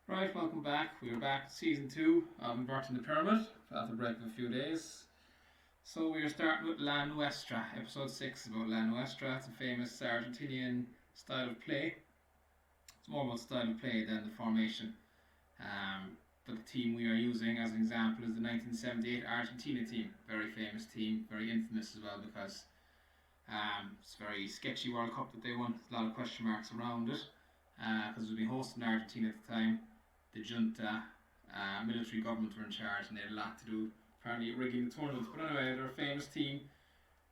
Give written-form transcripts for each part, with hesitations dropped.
Right, welcome back. We are back season 2 of Inverting the Pyramid after a break of a few days. So we are starting with La Nuestra, episode 6 about La Nuestra. It's a famous Argentinian style of play. It's more about style of play than the formation. But the team we are using as an example is the 1978 Argentina team. Very famous team, very infamous as well because it's a very sketchy World Cup that they won. There's a lot of question marks around it because it was being hosted in Argentina at the time. The junta military government were in charge and they had a lot to do apparently rigging the tournament. But anyway, they're a famous team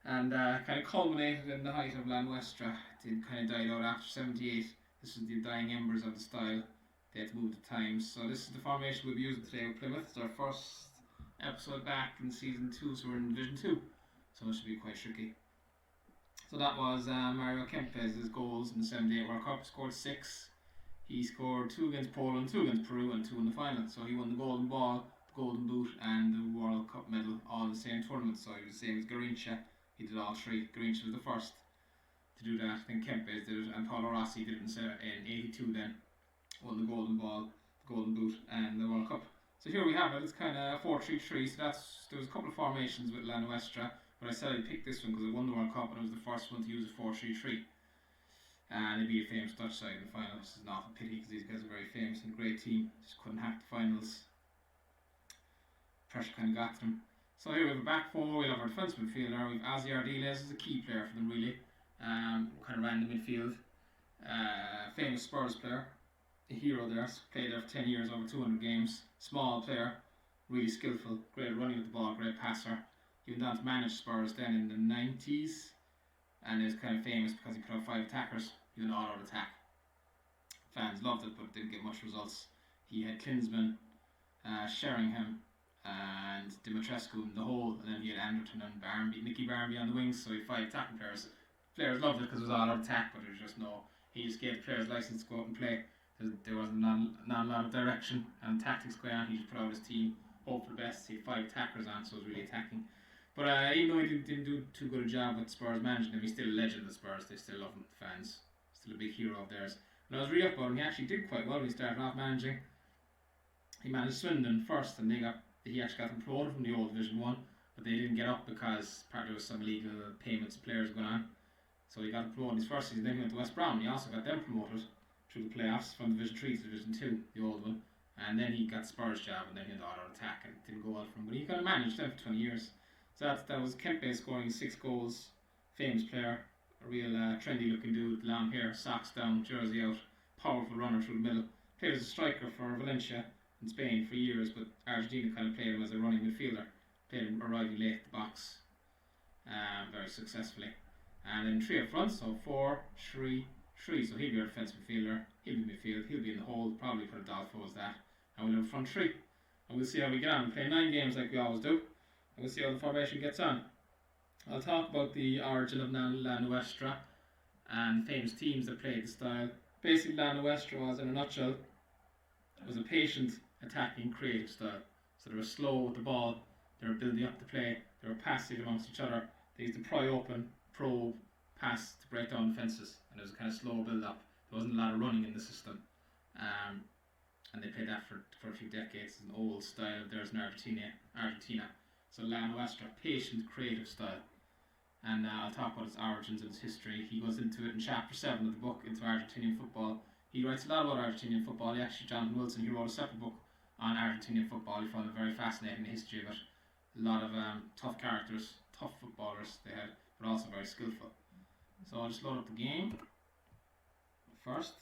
and kind of culminated in the height of La Nuestra. It kind of died out after 78. This was the dying embers of the style. They had to move the times. So this is the formation we'll be using today with Plymouth. It's our first episode back in season 2, so we're in Division 2. So it should be quite tricky. So that was Mario Kempes' goals in the 78 World Cup. Scored 6. He scored 2 against Poland, 2 against Peru and 2 in the final. So he won the golden ball, the golden boot and the World Cup medal all in the same tournament. So he was the same as Garrincha. He did all 3. Garrincha was the first to do that. Then Kempes did it and Paulo Rossi did it in 82 then. Won the golden ball, the golden boot and the World Cup. So here we have it. It's kind of 4-3-3. So there was a couple of formations with La Nuestra. But I said I'd pick this one because it won the World Cup and it was the first one to use a 4-3-3. And it'd be a famous Dutch side in the final. This is not a pity because these guys are very famous and a great team. Just couldn't hack the finals. Pressure kind of got to them. So here we have a back four. We have our defensive midfielder. We have Ozzy Ardiles is a key player for them really. Kind of ran the midfield. Famous Spurs player. A hero there. Played there for 10 years, over 200 games. Small player. Really skillful. Great running with the ball. Great passer. He went on to manage Spurs then in the 90s. And is kind of famous because he put out 5 attackers. He was an all-out attack. Fans loved it, but didn't get much results. He had Klinsmann, Sheringham, and Dimitrescu in the hole, and then he had Anderton and Nicky Barmby on the wings. So he had 5 attacking players. Players loved it because it was all-out attack, but there was just no. He just gave the players license to go out and play. There was not a lot of direction and tactics going on. He just put out his team, hope for the best. He had 5 attackers on, so it was really attacking. But even though he didn't do too good a job with Spurs managing him, he's still a legend of Spurs. They still love him, fans. Still a big hero of theirs. And I was really up about him. He actually did quite well when he started off managing. He managed Swindon first, and he actually got them promoted from the old Division 1, but they didn't get up because there was some illegal payments of players going on. So he got them promoted in his first season. Then he went to West Brom. He also got them promoted through the playoffs from Division 3 to Division 2, the old one. And then he got Spurs' job, and then he had the auto attack, and it didn't go well for him. But he kind of managed them for 20 years. So that was Kempe scoring 6 goals. Famous player, a real trendy looking dude, long hair, socks down, jersey out, powerful runner through the middle. Played as a striker for Valencia in Spain for years, but Argentina kind of played him as a running midfielder. Played him arriving late at the box very successfully. And then 3 up front, so 4-3-3. So he'll be our defensive midfielder, he'll be midfield, he'll be in the hole, probably put Adolfo as that. And we'll have front 3. And we'll see how we get on. We'll play 9 games like we always do. And we'll see how the formation gets on. I'll talk about the origin of La Nuestra and famous teams that played the style. Basically, La Nuestra was, in a nutshell, was a patient, attacking, creative style. So they were slow with the ball, they were building up the play, they were passive amongst each other. They used to pry open, probe, pass to break down defences and it was a kind of slow build up. There wasn't a lot of running in the system, and they played that for a few decades. It's an old style of theirs in Argentina. So La Nuestra, patient, creative style. And I'll talk about its origins and its history. He goes into it in chapter 7 of the book, into Argentinian football. He writes a lot about Argentinian football. Jonathon Wilson, he wrote a separate book on Argentinian football. He found it very fascinating, the history of it. A lot of tough characters, tough footballers they had, but also very skillful. So I'll just load up the game first.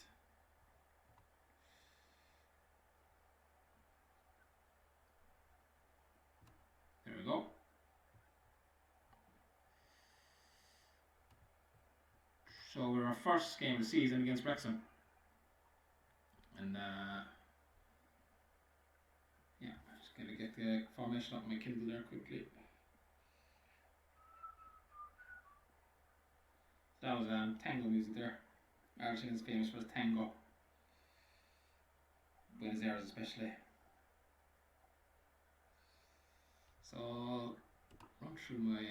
There we go. So we're our first game of the season against Wrexham. And yeah, I'm just going to get the formation up on my Kindle there quickly. That was tango music there. Argentina is famous for its tango. Buenos Aires especially. So I'll run through my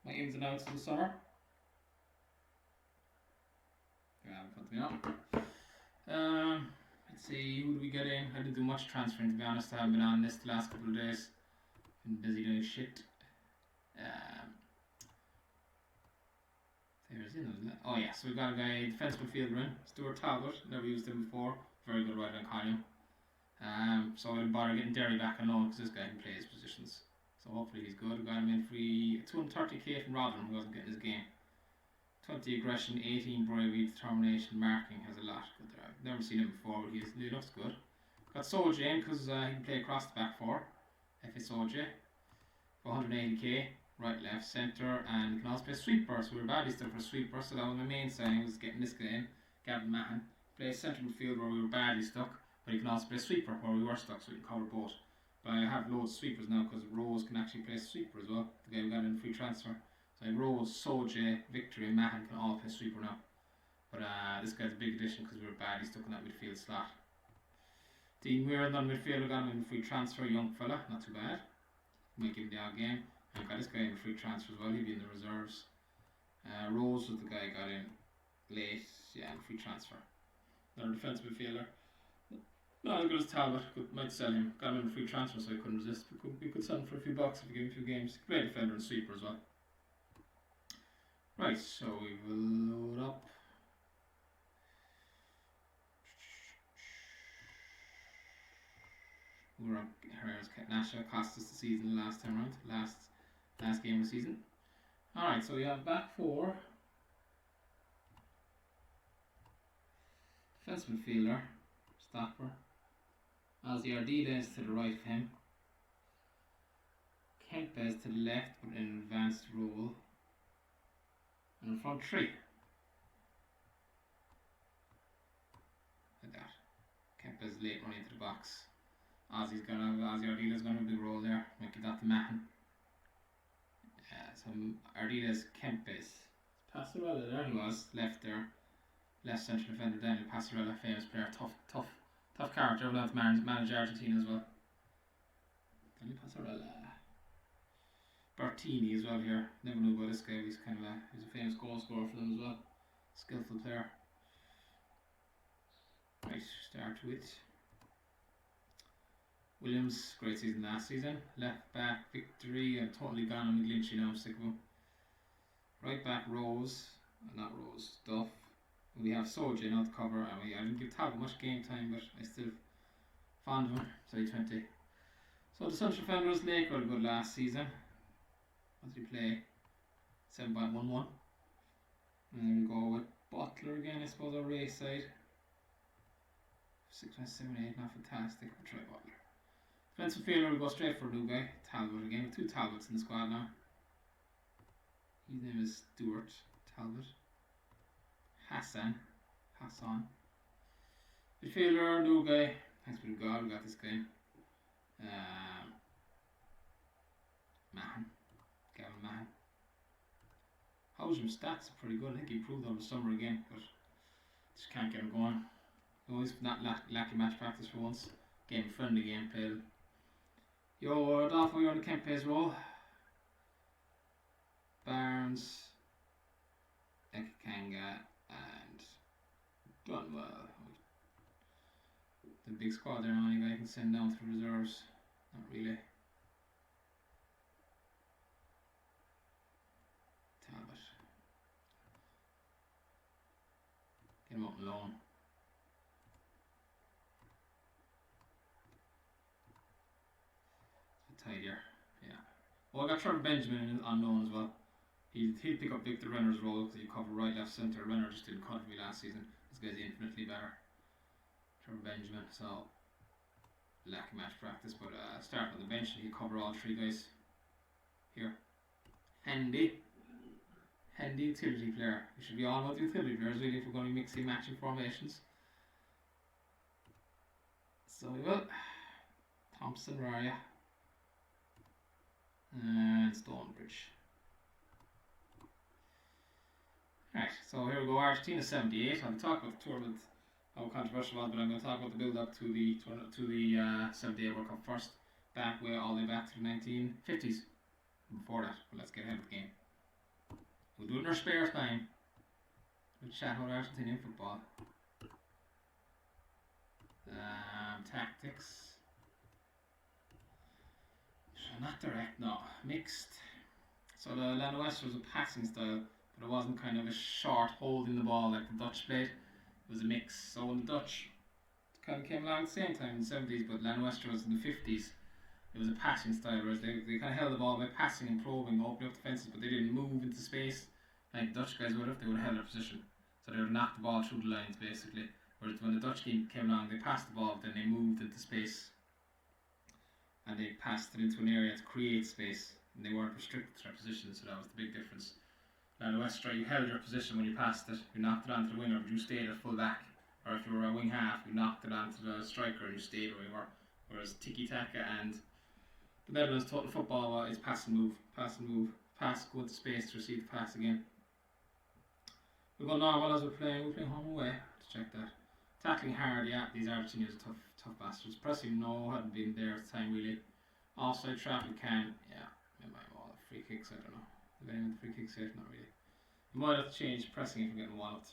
my ins and outs of the summer. There I have it in front of me now. Let's see, who do we get in? I didn't do much transferring, to be honest. I haven't been on this the last couple of days. Been busy doing shit. There's in, isn't it? Oh yeah, so we've got a guy, defence midfielder in, Stuart Talbot. Never used him before. Very good right on column. So I didn't bother getting Derry back on loan because this guy can play his positions. So hopefully he's good. I got him in free 230k from Rotherham, who wasn't getting his game. 20 aggression, 18 bravery, determination, marking, has a lot good there. I've never seen him before, but he looks good. Got Soldier in because he can play across the back four. FA Soldier for 180k, right, left, centre, and he can also play sweeper. So we were badly stuck for a sweeper, so that was my main signing, was getting this guy in, Gavin Mahan. Plays centre midfield where we were badly stuck, but he can also play sweeper where we were stuck, so we can cover both. But I have loads of sweepers now because Rose can actually play sweeper as well, the guy we got in free transfer. So I Rose, Soldier, Victory, and Mahan can all play sweeper now. But this guy's a big addition because we were badly stuck in that midfield slot. Dean Weir on midfield, we got him in free transfer, young fella, not too bad. Might give him the odd game. And got this guy in free transfer as well, he'll be in the reserves. Rose was the guy I got in late, yeah, in free transfer. Another defensive midfielder. Not as good as Talbot, might sell him. Got him in free transfer, so I couldn't resist. We could sell him for a few bucks if we give him a few games. Great defender and sweeper as well. Right, so we will load up. We're on Herrera's Nasha, cost us the season last time round, last game of the season. Alright, so we have back four. Defense midfielder, stopper. Ozzy Ardila is to the right of him. Kempes to the left, but in an advanced role. And front three. Like that. Kempes late running into the box. Ozzy Ardila's gonna have a big role there. Might give that to Mahan. So Ardila's Kempes. Passarella there he was, left there. Left central defender Daniel Passarella, famous player, tough character. We'll have to manage Argentina as well. Daniel Passarella. Bertini as well here. Never knew about this guy. He's a famous goal scorer for them as well. Skillful player. Right, start with Williams, great season last season. Left back Victory, I'm totally gone on McGlinchey now, I'm sick of him. Right back Duff. We have Soldier now to cover, and I didn't give Talbot much game time, but I still fond of him, so 20. So the central defenders, Lake got a good last season. What did he play? 7.11. And then we go with Butler again, I suppose, our race side. 6.78, not fantastic, but try Butler. Defensive fielder, we go straight for a new guy, Talbot again, with two Talbots in the squad now. His name is Stuart Talbot. Hassan. Midfielder, new guy. Thanks be to God, we got this guy. Gavin Mahan. How's your stats? Pretty good. I think he improved over the summer again, but just can't get him going. Always not lacking match practice for once. Friendly game played. Yo, Dolphin, you're on the Kempes roll. Barnes. Ekakanga, and Dunwell. The big squad there, any guy can send down to reserves. Not really. Talbot. Get him up on loan. Tidier, yeah. Well, I got Trevor Benjamin on loan as well. He'd pick up Victor Renner's role because he covered right, left, centre. Renner just didn't cut for me last season. This guy's infinitely better. Trevor Benjamin, so lack of match practice, but starting on the bench, he cover all three guys. Here, handy utility player. We should be all about the utility players really if we're going to be mixing matching formations. So we will. Thompson, Raya, and Stonebridge. Right, so here we go. Argentina 78. I'll talk about the tournament. How controversial it was, but I'm going to talk about the build up to the 78 World Cup first. All the way back to the 1950s. Before that, but let's get ahead of the game. We'll do it in our spare time. We'll chat about Argentinian football. Tactics. Not direct, no. Mixed. So the La Nuestra was a passing style, but it wasn't kind of a short holding the ball like the Dutch played. It was a mix. So when the Dutch kind of came along at the same time in the 70s, but La Nuestra was in the 50s. It was a passing style, whereas they kind of held the ball by passing and probing, opening up defences, but they didn't move into space like the Dutch guys would have. They would have held their position. So they would knock the ball through the lines basically. Whereas when the Dutch team came along, they passed the ball, then they moved into space. And they passed it into an area to create space. And they weren't restricted to their position, so that was the big difference. Now, the Westra, you held your position when you passed it, you knocked it onto the winger, but you stayed at full back. Or if you were a wing half, you knocked it onto the striker and you stayed where you were. Whereas tiki-taka and the Netherlands total football is pass and move, pass, go into space to receive the pass again. We'll go normal as we're playing home and away to check that. Tackling hard, yeah, these Argentinians are tough bastards. Pressing, no, hadn't been there at the time really. Offside traffic can, yeah, all free kicks, I don't know. Is anyone free kicks safe? Not really. You might have to change pressing if you're getting walloped.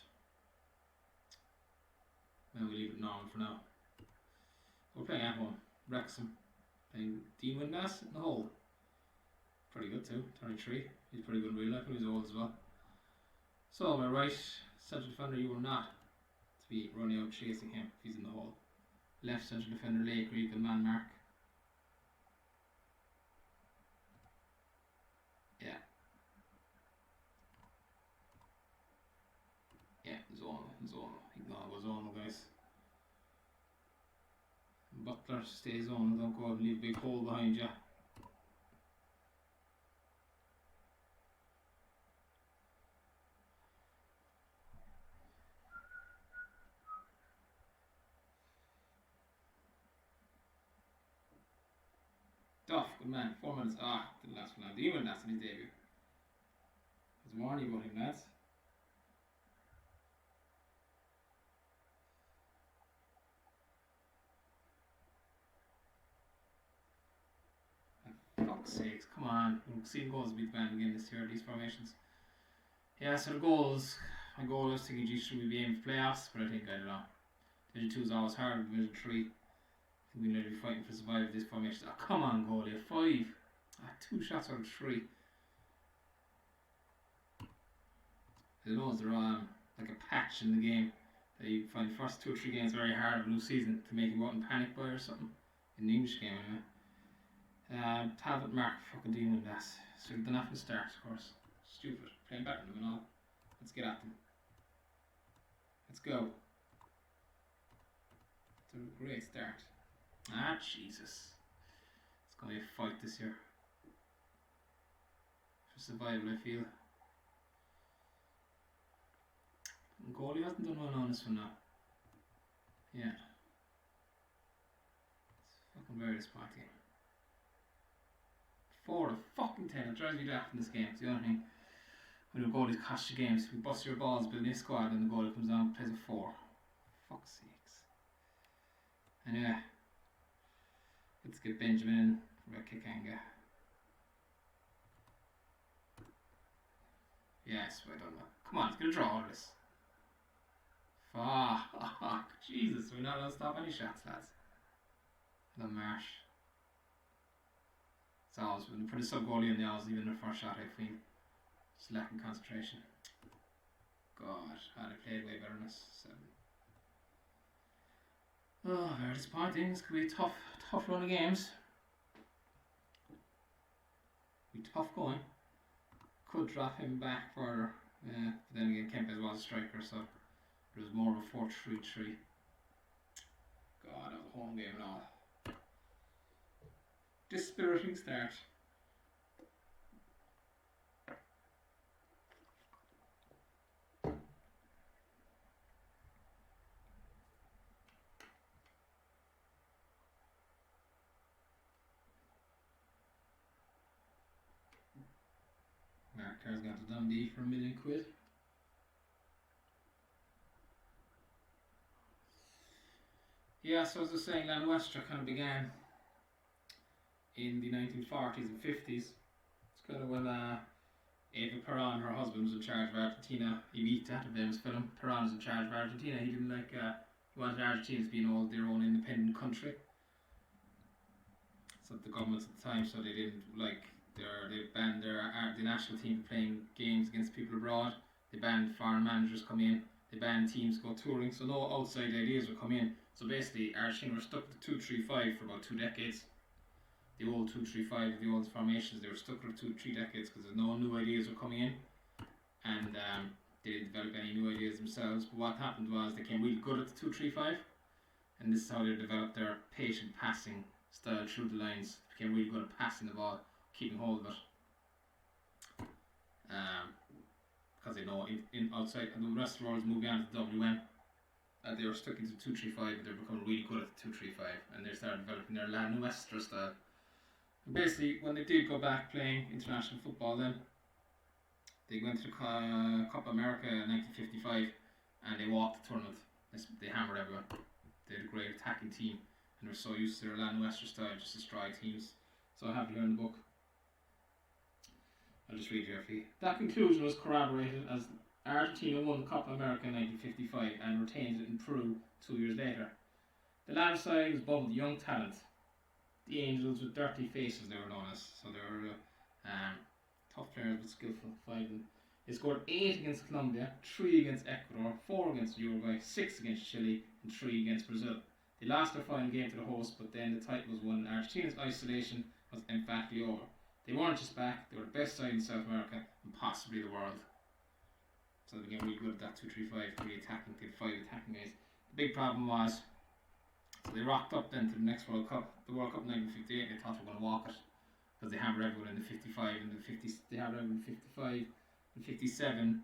Then we'll leave it normal for now. We're playing at home. Wrexham. Playing Dean Windass in the hole. Pretty good too, 23. He's pretty good in real life and he's old as well. So my right central defender, you are not to be running out chasing him if he's in the hole. Left central defender, Lake, where you can man mark. Yeah, zone. Ignore zone, guys. Butler, stay zone, don't go out and leave a big hole behind you. Duff, good man, 4 minutes. The last one. Even that's in his debut. I was warning about him, lads. Fuck's sakes, come on. We've seen goals beat the band again this year, these formations. Yeah, so the goals. My goal is thinking G should be aiming for playoffs, but I think I don't know. Division 2 is always hard, Division 3. I think we'll need to be fighting for survival this formation. Oh, come on, goalie, 5. 2 shots out of 3. I know there like a patch in the game that you find the first 2 or 3 games very hard of a new season to make you go out and panic buy or something. In the English game anyway. Talbot, Mark, fucking Demon, that's so they're not from the start, of course. Stupid. Playing better than them and all. Let's get at them. Let's go. It's a great start. Jesus. It's going to be a fight this year. For survival, I feel. Goalie hasn't done well on this one now. Yeah. It's fucking very disappointing. 4 out of fucking 10. It drives me daft in this game. It's the only thing. When the goalies cost you games, if you bust your balls building a squad and the goalie comes down and plays a 4. Fuck's sakes. Anyway. Let's get Benjamin in for a kick anger. Yes, I don't know. Come on, it's going to draw all this. Fuck. Jesus, we're not allowed to stop any shots, lads. The Marsh. It's always, when they put a sub goalie in, they always leave in their first shot, I feel. Just lacking concentration. God, they played way better than us. 7. Oh, very disappointing. This could be a tough run of games. Be tough going. Could drop him back further. But then again, Kempes was a striker, so it was more of a 4-3-3. God, that was a home game and all. Dispiriting start. Mark Kerr's got to Dundee for £1 million. Yeah, so as I was saying, Lan Westra kind of began in the 1940s and 50s. It's kind of when Eva Perón, her husband, was in charge of Argentina. Evita, the famous film. Perón was in charge of Argentina. He didn't like, he wanted Argentina to be their own independent country. So the governments at the time, so they didn't like, they banned the national team from playing games against people abroad. They banned foreign managers coming in. They banned teams go touring, so no outside ideas would come in. So basically, Argentina were stuck with 2-3-5 for about 2 decades. The old 2-3-5, the old formations, they were stuck with 2-3 decades because no new ideas were coming in, and they didn't develop any new ideas themselves. But what happened was they came really good at the 2-3-5, and this is how they developed their patient passing style through the lines. They became really good at passing the ball, keeping hold of it. Because they know in outside, and the rest of the world is moving on to the WM. They were stuck into 2-3-5, but they're becoming really good at the 2-3-5, and they started developing their La Nuestra style. And basically, when they did go back playing international football, then they went to Copa America in 1955, and they walked the tournament. They hammered everyone. They had a great attacking team, and they were so used to their La Nuestra style, just destroy teams. So I have it here in the book. I'll just read here for you. That conclusion was corroborated as Argentina won Copa America in 1955 and retained it in Peru 2 years later. The latter side was bubbled young talent. The Angels with dirty faces, they were known as. So they were tough players but skillful. They scored 8 against Colombia, 3 against Ecuador, 4 against Uruguay, 6 against Chile, and 3 against Brazil. They lost their final game to the host, but then the title was won. Argentina's isolation was emphatically over. They weren't just back, they were the best side in South America and possibly the world. So they became really good at that 2-3-5, really attacking, they had 5 attacking guys. The big problem was, so they rocked up then to the next World Cup, the World Cup 1958, and they thought they were going to walk it. Because they hammered everyone in the 55 and the 50, they hammered everyone in 55 and 57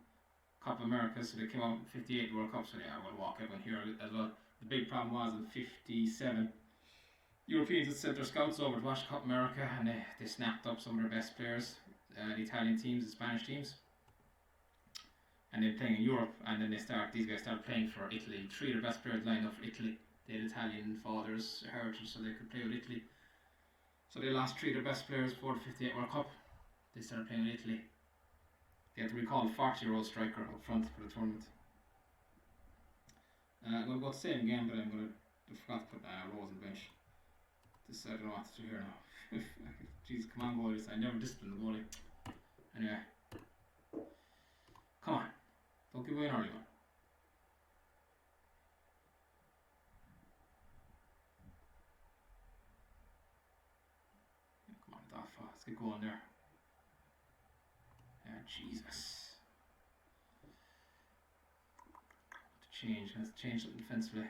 Copa America, so they came out in 58 World Cup, so they were going to walk everyone here as well. The big problem was in 57, Europeans had sent their scouts over to watch Copa America, and they snapped up some of their best players, the Italian teams, the Spanish teams, and they were playing in Europe. And then these guys started playing for Italy. 3 of their best players lined up for Italy. They had Italian fathers, heritage, so they could play with Italy. So they lost 3 of their best players before the 58 World Cup. They started playing with Italy. They had to recall a 40-year-old striker up front for the tournament. I'm going to go to the same again, but I forgot to put Rose on the bench. I don't know what to do here now. Jeez, come on, goalies. I never disciplined the goalie. Anyway. Come on. Don't give away an early one. Come on, Dafa. Let's get going there. Jesus. Let's change something defensively.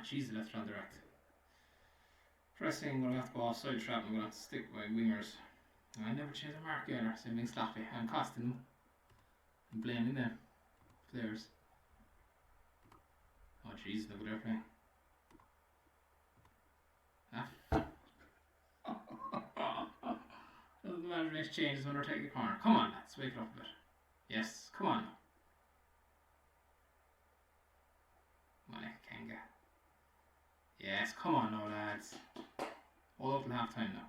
Jeez, the left hand direct. Pressing, I'm going to have to go offside trap, I'm going to have to stick by wingers. I never change the mark either, same thing sloppy. I'm costing them. I'm blaming them. Players. Oh jeez, look at their playing. The manager makes changes when they're taking the corner. Come on, let's wake it up a bit. Yes, come on. Money. Yes, come on now, lads. All up in half time now.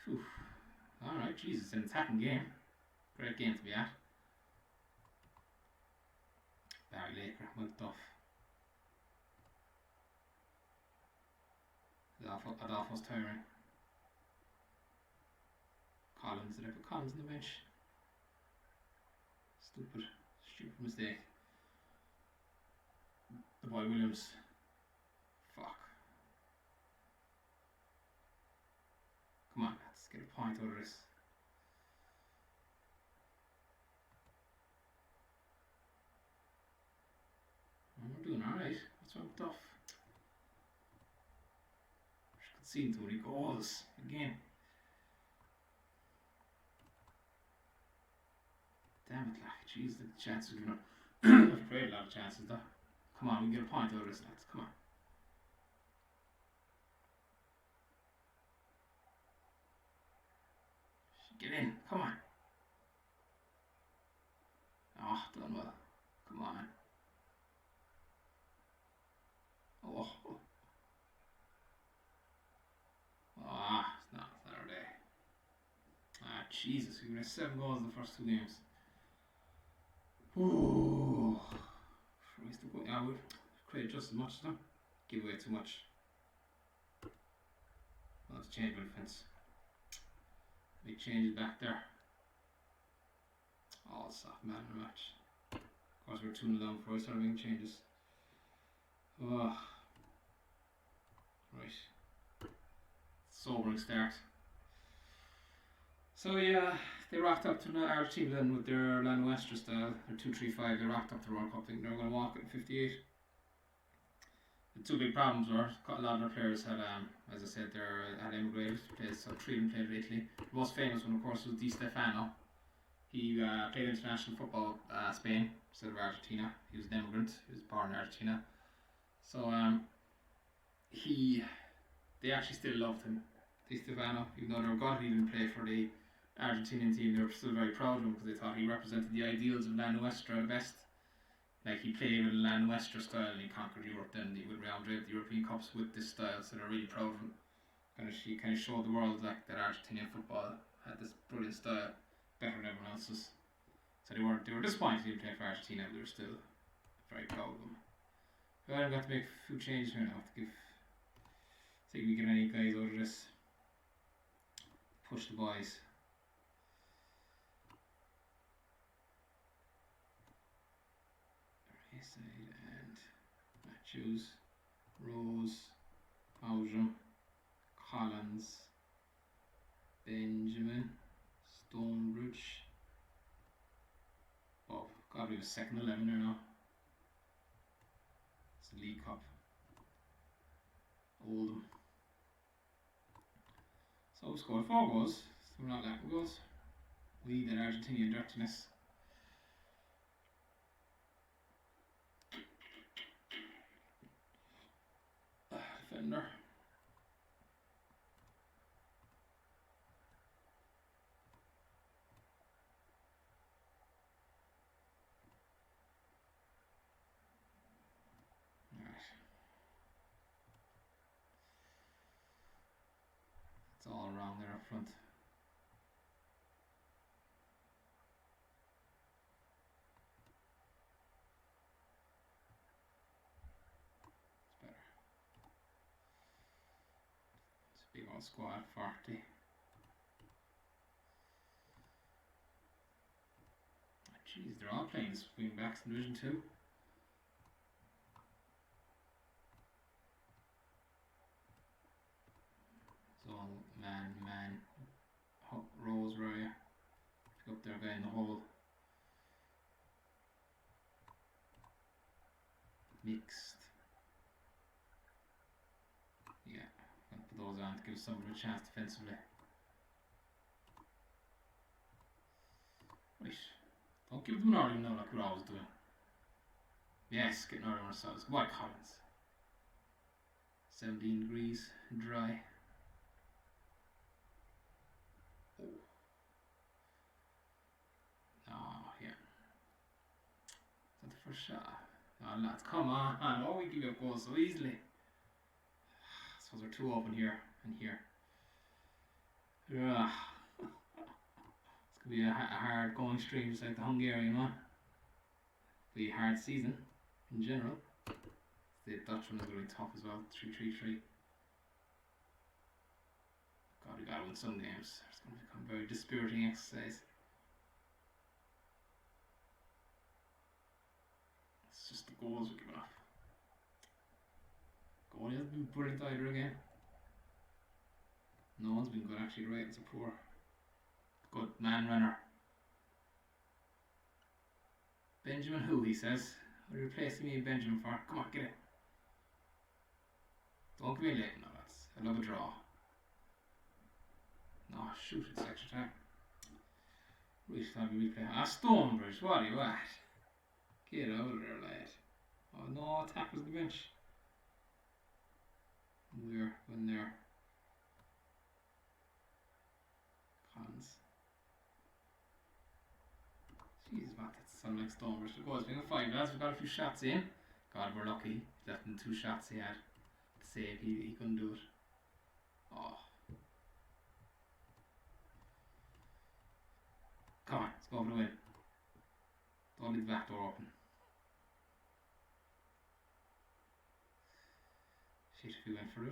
Whew. Alright, Jesus, an attacking game. Great game to be at. Barry Laker, went off. Adolfo's tiring. Collins, did I put Collins on the bench? Stupid mistake. The boy Williams. Fuck. Come on, let's get a point out of this. We're doing alright. What's wrong with Duff? Conceding too many goals again. Damn it, like, jeez, the chances are not. I've created a lot of chances though. Come on, we can get a point out of this, lads. Come on. Get in, come on. Oh, done well. Come on. Oh. Ah, it's not our day. Ah, Jesus, we missed 7 goals in the first 2 games. Ooh. I would create just as much as them. Give away too much. Well, let's change my defence. Big changes back there. Oh, soft man in the match. Of course, we were 2-0 down before I started making changes. Oh. Right. Sobering start. So yeah, they rocked up to Argentina then with their La Nuestra style, their 2-3-5. They rocked up to the World Cup thinking they were going to walk it in 58. The 2 big problems were a lot of their players had, as I said, had emigrated. So 3 of them played in Italy. The most famous one, of course, was Di Stefano. He played international football, Spain instead of Argentina. He was an immigrant. He was born in Argentina. So they actually still loved him, Di Stefano, even though they were gutted he didn't play for the Argentinian team. They were still very proud of him because they thought he represented the ideals of La Nuestra the best. Like, he played with La Nuestra style and he conquered Europe then. He would round the European Cups with this style, so they're really proud of him. He kind of showed the world that Argentinian football had this brilliant style, better than everyone else's. So they were disappointed he didn't play for Argentina, but they were still very proud of him. But I've got to make a few changes here now to see if we get any guys out of this. Push the boys. Side and Matthews, Rose, Howsham, Collins, Benjamin, Stonebridge. Oh, God, we have a second 11 there now. It's the League Cup. Oldham. So we scored 4 goals, so we're not lacking goals. We did Argentinian dirtiness. Defender. It's all around there up front. It's better. It's a big old squad, 40. Jeez, they're all playing wing backs in Division 2. It's all man. Rose, where are you? Pick up their guy in the hole. Mixed. Yeah, I'm going to put those on to give someone a chance defensively. Right. Don't give them an early now like we're always doing. Yes, getting early on ourselves. White Collins. 17 degrees, dry. Oh. for shot. Oh, lads, come on. Oh, we give up goals so easily. I suppose they're too open here and here. Yeah. It's going to be a hard going stream, just like the Hungarian one. Be a hard season in general. The Dutch one is going to be tough as well. 3-3-3. God, we got to win some games. It's going to become a very dispiriting exercise. It's just the goals we're giving up. Goalie hasn't been brilliant either again. No one's been good actually. Right, it's a poor. Good man runner. Benjamin who, he says. What are you replacing me and Benjamin for? Come on, get it. Don't give me late. No, that's. I love a draw. No, shoot, it's extra time. We should have a replay. Stonebridge, what are you at? Get out of there, lad. Oh no, tackles the bench. We're in there. Cons. Jesus, what? That sounds like Stonebridge. The goal's being a 5, lads. We've got a few shots in. God, we're lucky. Left in 2 shots he had. To save, he couldn't do it. Oh. Come on, let's go for the win. Don't leave the back door open. Shit, if we went for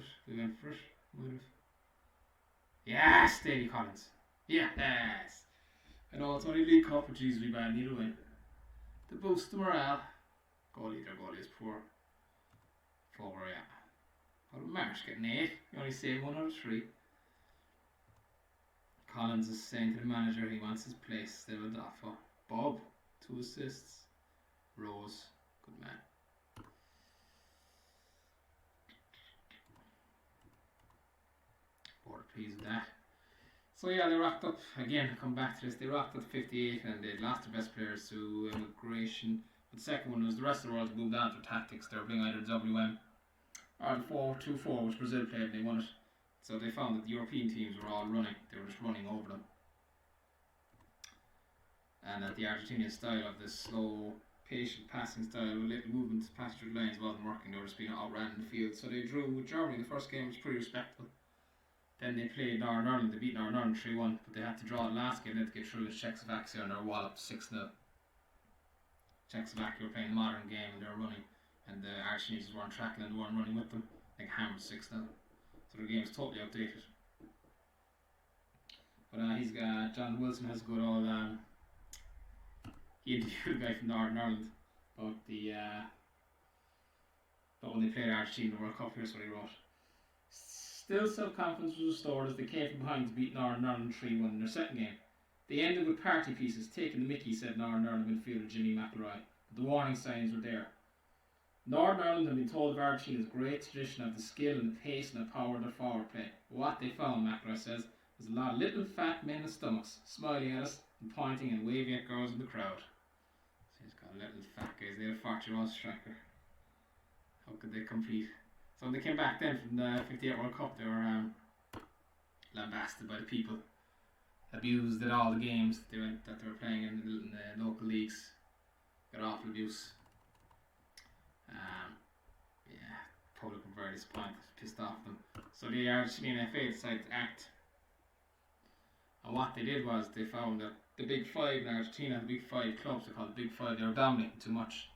it. Would have. Yes, Davy Collins. Yes. I know it's only League Cup, but geez, we bad. Need a win. To boost the morale. Their goalie is poor. Forward, yeah. What about Marsh getting 8? You only saved 1 out of 3. Collins is saying to the manager he wants his place still with Daffo. Bob, 2 assists. Rose, good man. Board pleased with that. So yeah, they rocked up again. Come back to this. They rocked up 58 and they lost their best players to immigration. But the second one was the rest of the world moved on to tactics. They were playing either WM or the 4-2-4, which Brazil played, and they won it. So they found that the European teams were all running. They were just running over them. And that the Argentinian style of this slow, patient passing style with little movements past the lines wasn't working. They were just being outran in the field. So they drew with Germany. The first game was pretty respectable. Then they played Northern Ireland. They beat Northern Ireland 3-1. But they had to draw the last game. They had to get through the Czechoslovakia and they were walloped 6-0. Czechoslovakia were playing the modern game and they were running. And the Argentinians weren't tracking and they weren't running with them. Like hammered 6-0. So the game's totally outdated. But he's got John Wilson has a good old he interviewed a guy from Northern Ireland about the but when they played Argentina in the World Cup. Here's what he wrote. Still self-confidence was restored as they came from behind to beat Northern Ireland 3-1 in their second game. They ended with party pieces, taking the mickey, said Northern Ireland midfielder Jimmy McIlroy. But the warning signs were there. Northern Ireland had been told of Argentina's great tradition of the skill and the pace and the power of their forward play. But what they found, McIlroy says, was a lot of little fat men with stomachs, smiling at us and pointing and waving at girls in the crowd. So he's got little fat guys. They had a 40-year-old striker. How could they compete? So when they came back then from the 58 World Cup, they were lambasted by the people, abused at all the games that they were playing in the local leagues. Got awful abuse. Yeah, public were very disappointed, pissed off them. So the Argentinian FA decided to act. And what they did was they found that the Big Five in Argentina, the Big Five clubs, they called the Big Five, they were dominating too much.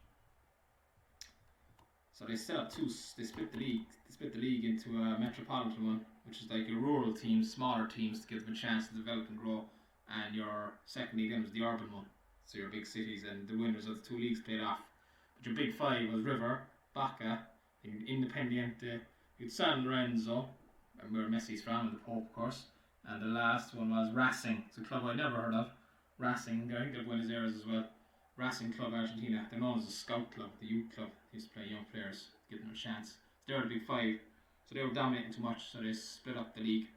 So they set up they split the league. They split the league into a metropolitan one, which is like your rural teams, smaller teams to give them a chance to develop and grow. And your second league then was the urban one. So your big cities and the winners of the 2 leagues played off. But your Big Five was River, Boca, Independiente, you'd San Lorenzo, and where Messi's from, and the Pope of course. And the last one was Racing. It's a club I never heard of. Racing, I think they're Buenos Aires as well. Racing Club Argentina. They're known as the Scout Club, the youth club. They used to play young players, give them a chance. They were the Big Five, so they were dominating too much, so they split up the league.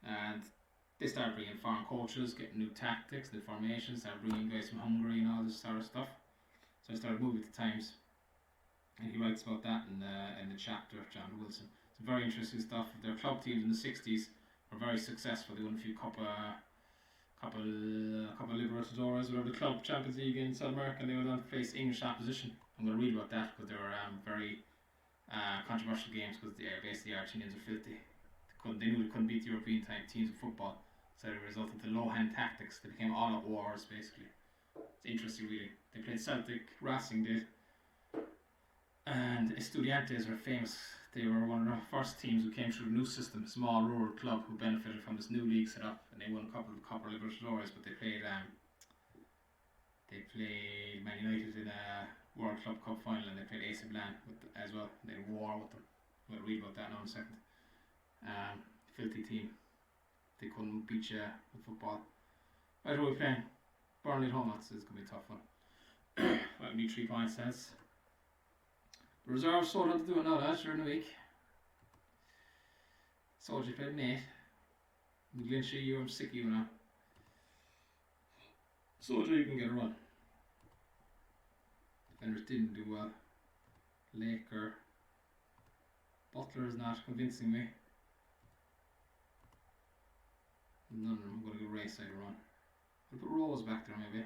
And they started bringing foreign coaches, getting new tactics, new formations, started bringing guys from Hungary and all this sort of stuff. So I started moving to Times. And he writes about that in the chapter of John Wilson. It's very interesting stuff. Their club teams in the 60s were very successful. They won a few cup couple of Libertadores, whatever, the club Champions League in South America, and they went on to face English opposition. I'm going to read about that because they were very controversial games because basically the Argentinians are filthy. They knew they couldn't beat the European teams of football, so it resulted in low-hand tactics. They became all-out wars, basically. It's interesting, really. They played Celtic, Racing did, and Estudiantes were famous. They were one of the first teams who came through the new system, small rural club who benefited from this new league set up, and they won a couple of Copper Libertadores, but they played Man United in a World Club Cup final, and they played AC Milan as well. They had a war with them. We'll read about that now in a second. Filthy team. They couldn't beat you with football. Right, who are we playing? Burnley at home. This is going to be a tough one. Well, we need 3 points, sense. The reserves sold on to do it now, lads, during the week. Soldier played Nate. McGlinchey, I'm sick of you now. Soldier, you can get a run. Defenders didn't do well. Laker. Butler is not convincing me. None of them. I'm going to go race side run. I'll put Rose back there maybe.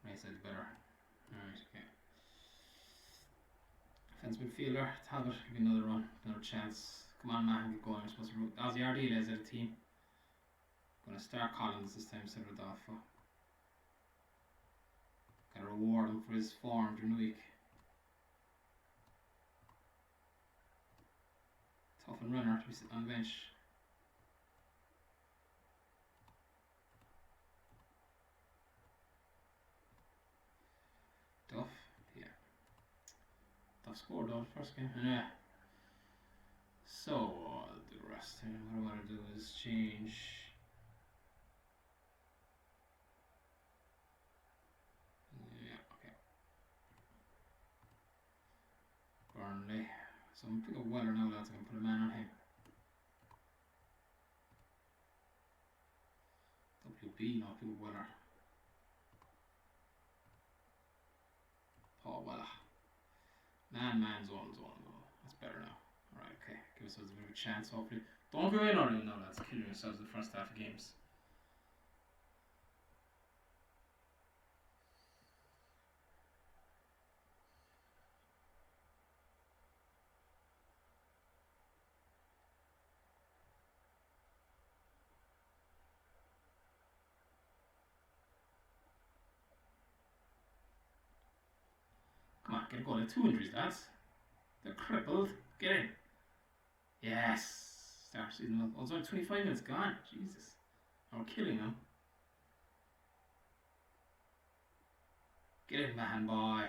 Race side's better. Alright, okay. Defense midfielder, Talbot, give me another run, another chance. Come on, man, get going. We're supposed to Ozzy Ardila is at a team. Gonna start Collins this time instead of Rodolfo. Gotta reward him for his form during the week. Tough and runner to be sitting on the bench. Duff, yeah. Duff scored though the first game. Yeah. So, I'll do the rest here. What I want to do is change. Yeah, okay. Burnley. So I'm going to pick up Weller now, lads. I'm going to put a man on him. WB, now pick up Weller. Paul Weller. Man, zone. That's better now. Alright, okay. Give ourselves a bit of a chance, hopefully. Don't go in early now, lads. Killing yourselves in the first half of games. Come on, get a goal. They have 2 injuries, lads. They're crippled. Get in. Yes. Start season well. Oh, it's only 25 minutes gone. Jesus. We're killing them. Get in, man, boy.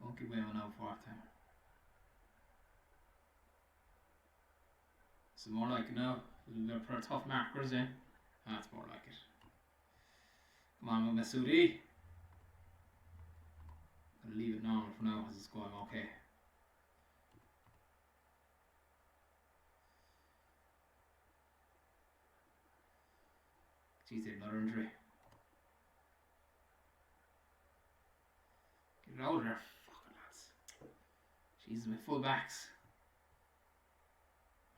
Don't give away one now for time. This is more like it now. They'll put our tough markers in. That's more like it. Come on, Masoudi. I'll leave it normal for now as it's going okay. Jeez, they have another injury. Get it out of there, fucking lads. Jesus, my full backs.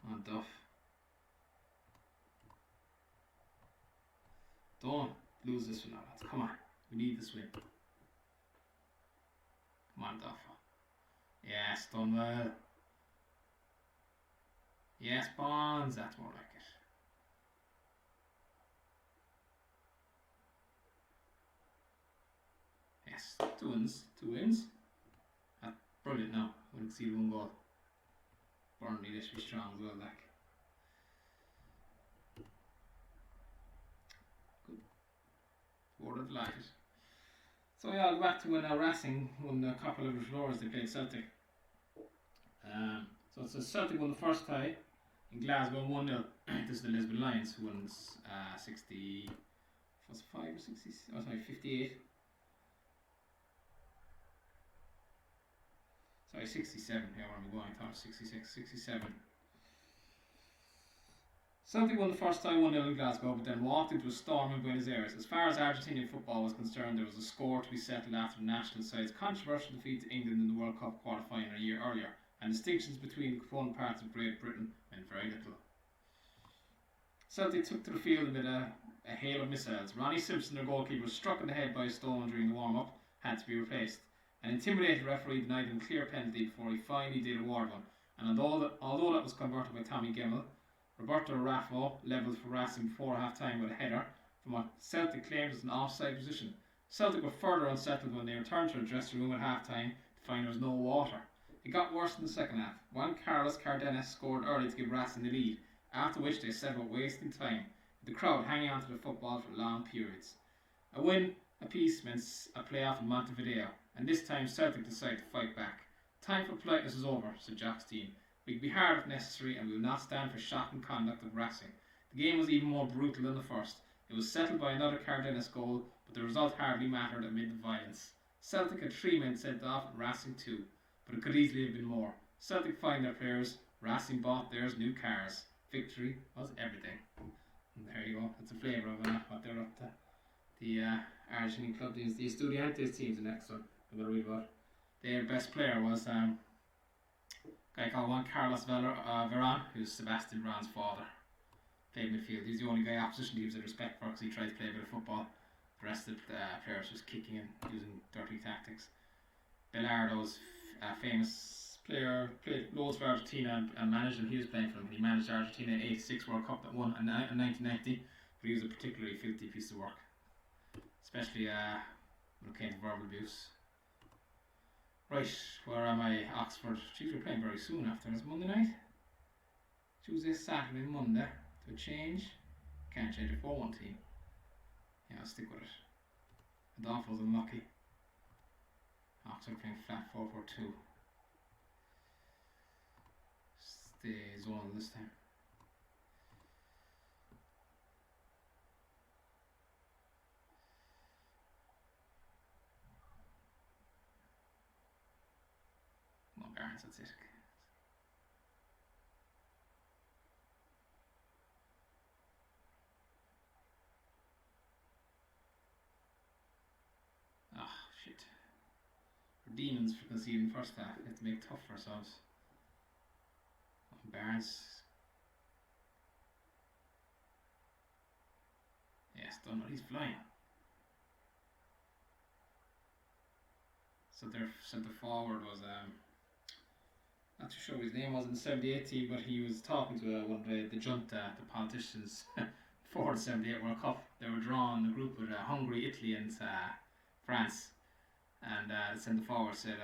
Come on, Duff. Don't lose this one now, lads. Come on, we need this win. Come on, Duff. Yes, done well. Yes, Bonds. That's more like it. Yes, 2 wins. 2 wins. That's brilliant now. We can see 1 goal. Burnley, they should be strong as well, like. Good. Board of delighted. So yeah, I'll go back to when Racing won a couple of Libertadores. They played Celtic. So it's Celtic won the first tie in Glasgow 1-0. This is the Lisbon Lions who won 60. Was it 5 or 60? Oh, sorry, 58. Sorry, 67. Here, where am I going? I thought it was 66. 67. Celtic won the first time 1-0 in Glasgow, but then walked into a storm in Buenos Aires. As far as Argentinian football was concerned, there was a score to be settled after the national side's controversial defeat to England in the World Cup qualifying a year earlier, and distinctions between the component parts of Great Britain meant very little. Celtic took to the field amid a hail of missiles. Ronnie Simpson, their goalkeeper, struck in the head by a stone during the warm-up, had to be replaced. An intimidated referee denied him a clear penalty before he finally did award one, and although that was converted by Tommy Gemmell, Roberto Raffo levelled for Racing before half-time with a header from what Celtic claimed was an offside position. Celtic were further unsettled when they returned to the dressing room at half-time to find there was no water. It got worse in the second half. Juan Carlos Cardenas scored early to give Racing the lead, after which they set about wasting time, with the crowd hanging on to the football for long periods. A win apiece meant a playoff in Montevideo, and this time Celtic decided to fight back. Time for politeness is over, said Jock Stein. We can be hard if necessary, and we will not stand for shocking conduct of Racing. The game was even more brutal than the first. It was settled by another Cardenas goal, but the result hardly mattered amid the violence. Celtic had 3 men sent off and Racing 2, but it could easily have been more. Celtic fined their players, Racing bought theirs new cars. Victory was everything. And there you go, that's a flavour of what they're up to. The Argentine club, the Estudiantes teams, the next one I'm going to read about. Their best player was a guy called Juan Carlos Veron, who's Sebastian Veron's father. Played midfield. He's the only guy opposition teams had respect for because he tried to play a bit of football. The rest of the players just kicking and using dirty tactics. Belardo's famous player, played loads for Argentina and managed them. He was playing for them. He managed Argentina 86 World Cup that won in 1990, but he was a particularly filthy piece of work, especially when it came to verbal abuse. Right, where am I? Oxford. Chiefs are playing very soon after. It's Monday night. Tuesday, Saturday, Monday. To a change. Can't change a 4-1 team. Yeah, I'll stick with it. The Dolphins unlucky. Oxford playing flat 4-4-2. Stay zonal this time. No Barnes, that's it. Ah, shit. We're demons for conceding first half. We have to make it tough for ourselves. Barnes. Yes, done what he's flying. So their centre forward was not too sure what his name was in the 78 team, but he was talking to one of the junta, the politicians, before the 78 World Cup. They were drawn in a group with Hungary, Italy and France, and the centre forward said,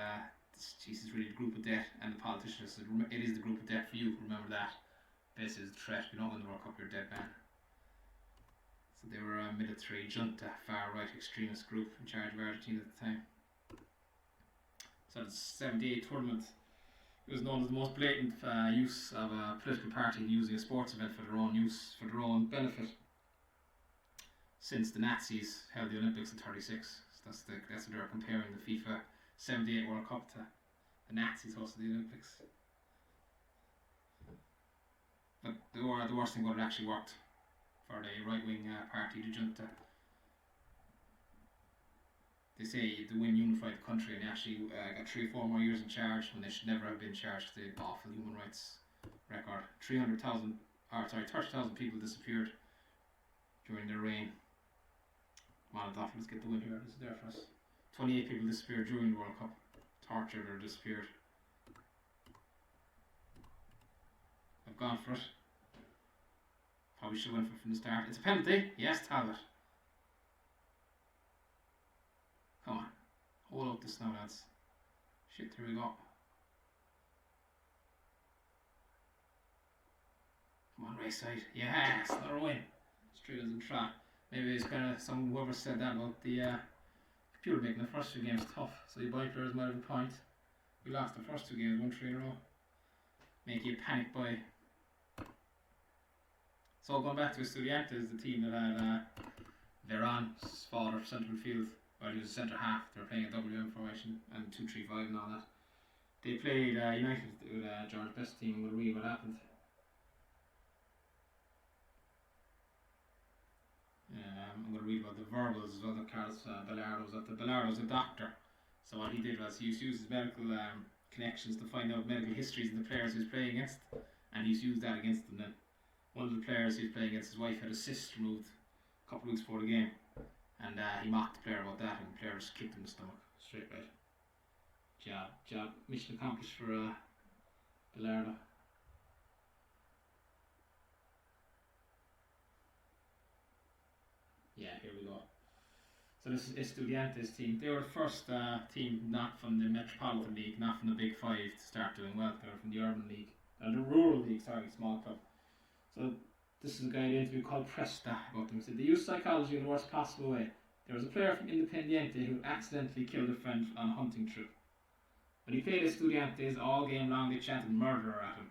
"This is really the group of death," and the politician said, "It is the group of death for you, remember that. This is the threat, you don't win the World Cup, you're a dead man." So they were a military junta, far-right extremist group in charge of Argentina at the time. So the 78 tournament, it was known as the most blatant use of a political party using a sports event for their own use, for their own benefit, since the Nazis held the Olympics in 36. So that's what they were comparing the FIFA 78 World Cup to. The Nazis hosted the Olympics. But the worst thing about it actually worked for the right-wing party, the junta. They say they win unified the country, and they actually got 3 or 4 more years in charge when they should never have been charged with the awful human rights record. 30,000 people disappeared during their reign. Come on, let's get the win here. This is there for us. 28 people disappeared during the World Cup. Tortured or disappeared. I've gone for it. Probably should have went for it from the start. It's a penalty. Yes, Talbot. Come on. Hold up this now, lads. Shit, here we go. Come on, race side. Yes, another win. Straight as a trap. Maybe it's kind of whoever said that about the computer making the first 2 games tough, so your buy players might have a point. We lost the first 2 games, 1-3 in a row. Make you panic buy. So going back to Estudiantes, the team that had Veron's father for central midfield, while he was a centre half. They were playing a WM formation and 2-3-5 and all that. They played United with George Best team. We'll read what happened. I'm going to read about the verbals as well that Carlos Bellardo was at. Bellardo's a doctor, so what he did was he used to use his medical connections to find out medical histories of the players he was playing against, and he's used that against them then. One of the players he was playing against, his wife had a cyst removed a couple of weeks before the game, and he mocked the player about that, and the player just kicked him in the stomach straight right. Job, mission accomplished for Bellardo. Yeah, here we go. So this is Estudiantes team. They were the first team not from the Metropolitan League, not from the Big Five to start doing well. They were from the Urban League, the Rural League, sorry, small club. So this is a guy in the interview called Presta about them. He said they used psychology in the worst possible way. There was a player from Independiente who accidentally killed a friend on a hunting trip. When he played Estudiantes, all game long they chanted murderer at him.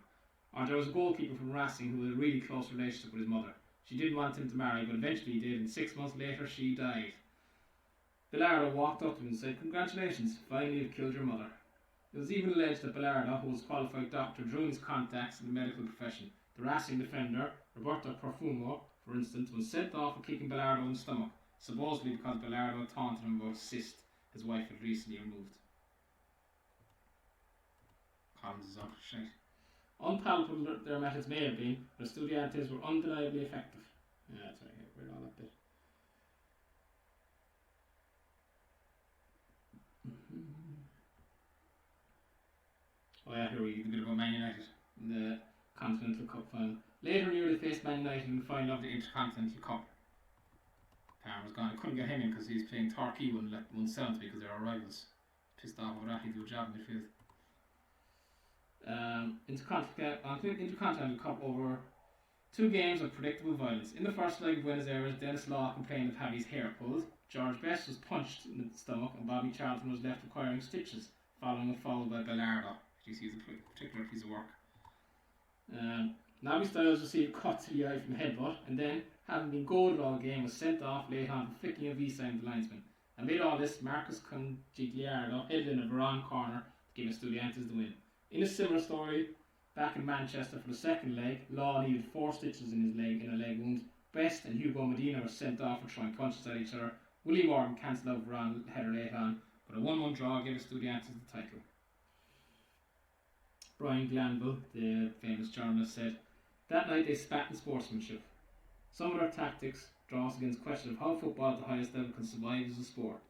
Or there was a goalkeeper from Racing who had a really close relationship with his mother. She didn't want him to marry, but eventually he did, and 6 months later she died. Bellardo walked up to him and said, "Congratulations, finally you've killed your mother." It was even alleged that Bellardo, who was a qualified doctor, drew his contacts in the medical profession. The Racing defender, Roberto Profumo, for instance, was sent off for kicking Bellardo in the stomach, supposedly because Bellardo taunted him about a cyst his wife had recently removed. Collins is up, shite. Unpalatable their methods may have been, but Estudiantes were undeniably effective. Yeah, that's right, I read all that bit. Oh yeah, here we get a bit about Man United in the Continental Cup final. Later in the year they faced Man United in the final of the Intercontinental Cup. Palmer was gone. I couldn't get him in because he's playing Torquay 170 because they're our rivals. Pissed off over that, he'd do a job in midfield. Intercontinental Cup over 2 games of predictable violence. In the first leg of Buenos Aires, Dennis Law complained of having his hair pulled. George Best was punched in the stomach, and Bobby Charlton was left requiring stitches following a foul by Bellardo. You see, it's a particular piece of work. Nobby Styles received a cut to the eye from a headbutt, and then, having been goaded all game, was sent off late on for flicking a V-sign to the linesman. Amid all this, Marcus Congigliardo headed in a Varane corner to give Estudiantes the win. In a similar story, back in Manchester for the second leg, Law needed 4 stitches in his leg in a leg wound. Best and Hugo Medina were sent off for throwing punches at each other. Willie Morgan cancelled out Varane header late on, but a 1-1 draw gave Estudiantes the title. Brian Glanville, the famous journalist, said, "That night they spat in sportsmanship. Some of their tactics draw us against the question of how football at the highest level can survive as a sport.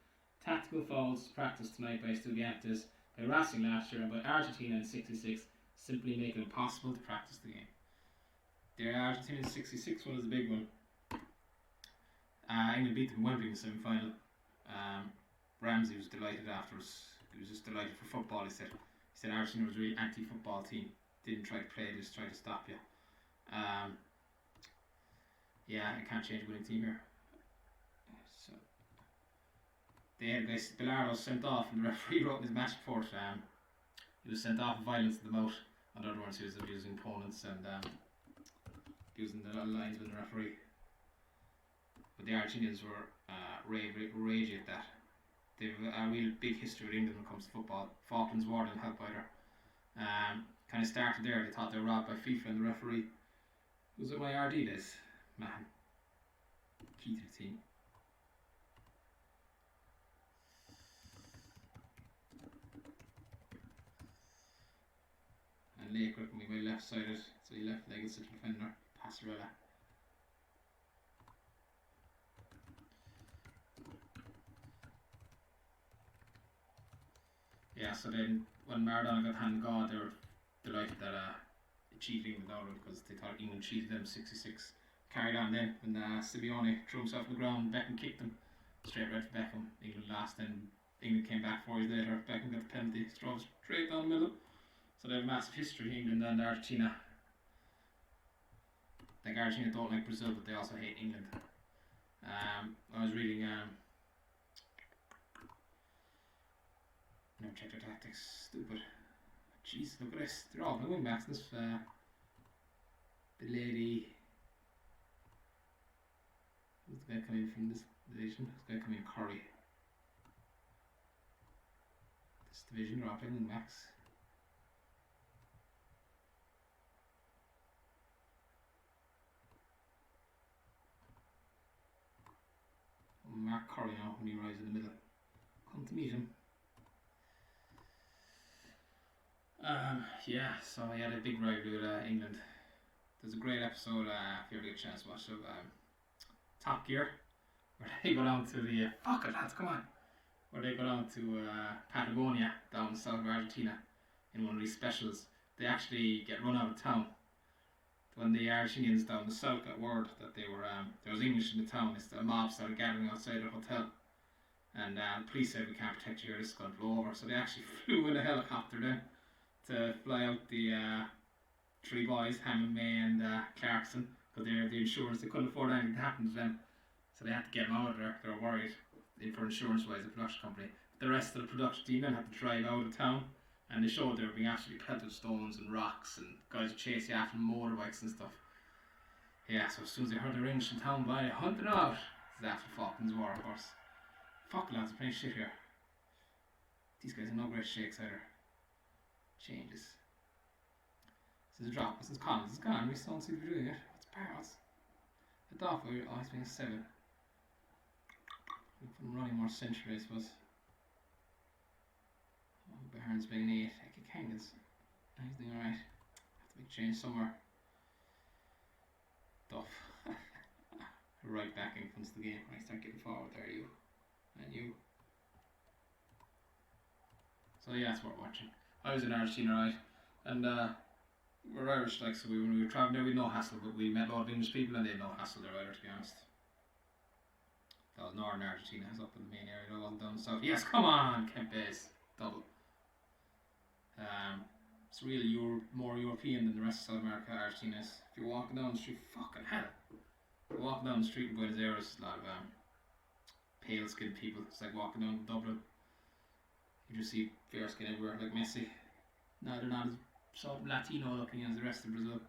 Tactical fouls practiced tonight by Estudiantes, by Racing last year, and by Argentina in '66 simply make it impossible to practice the game." The Argentina in '66 one is a big one. England beat them in Wembley in the semi-final. Ramsey was delighted afterwards. He was just delighted for football, he said. He said Argentina was a really anti-football team. Didn't try to play, just tried to stop you. Yeah, I can't change a winning team here. So they had a guy, Bellardo, sent off, and the referee wrote in his match report he was sent off for violence to the mouth. In other words, he was abusing opponents and using the lines with the referee. But the Argentinians were raging at that. They have a real big history with England when it comes to football. Falklands War didn't help either. Kind of started there. They thought they were robbed by FIFA and the referee. It was at my RD days. Man, key to the team. And Lakewood can be my left sided, so he left legged central defender, Passarella. Yeah, so then when Maradona got hand God, they were delighted that it cheated England out of them because they thought England cheated them 66. Carried on then when Simeone threw himself on the ground, Beckham kicked him straight right for Beckham. England lost, then England came back 4 years later. Beckham got the penalty, drove straight down the middle. So they have a massive history, England and Argentina. Like Argentina don't like Brazil, but they also hate England. I was reading never check their tactics. Stupid. Jeez, look at this. They're all wing backs. This the lady. Who's the guy coming from this division? This guy coming in Curry. This division, they're all playing wing backs. Mark Curry now when he arrives in the middle. Come to meet him. Yeah, so he had a big rivalry with England. There's a great episode, if you ever get a chance to watch it, of Top Gear, where they go down to the fuck it lads, come on, where they go down to Patagonia, down in south of Argentina, in one of these specials. They actually get run out of town. When the Argentinians down the south got word that they were there was English in the town, the mob started gathering outside the hotel, and the police said we can't protect you here, this is going to blow over. So they actually flew in a helicopter then to fly out the three boys, Hammond, May and Clarkson, because they're the insurance, they couldn't afford anything to happen to them, so they had to get them out of there. They were worried for insurance wise, the production company. The rest of the production team then had to drive out of town, and they showed they were being absolutely pelted with stones and rocks, and guys would chase you after motorbikes and stuff. Yeah, so as soon as they heard the English in town, by they hunted out. This is after Falklands War, of course. Fuck lads, I'm playing shit here. These guys are no great shakes either. Changes. This is a drop. This is Collins. It's gone. We still don't seem to be doing it. What's Barrows? The Dolphin. Oh, he's being a 7. We've been running more century, I suppose. Oh, Barnes being an 8. Eki Kangas. He's doing alright. Have to make change somewhere. Duff. Right back in comes the game. Right, start getting forward there, you. And you. So yeah, that's what we're watching. I was in Argentina, right? And we're Irish, like, so when we were travelling there, we had no hassle, but we met a lot of English people and they had no hassle there either, to be honest. That was northern Argentina, it was up in the main area, it wasn't down south. Yes, come on, Kempes, double. It's really more European than the rest of South America, Argentina is. If you're walking down the street, fucking hell. If you're walking down the street in Buenos Aires, a lot of pale skinned people. It's like walking down Dublin. You just see fair skin everywhere, like Messi. No, they're not as sort of Latino looking as the rest of Brazil.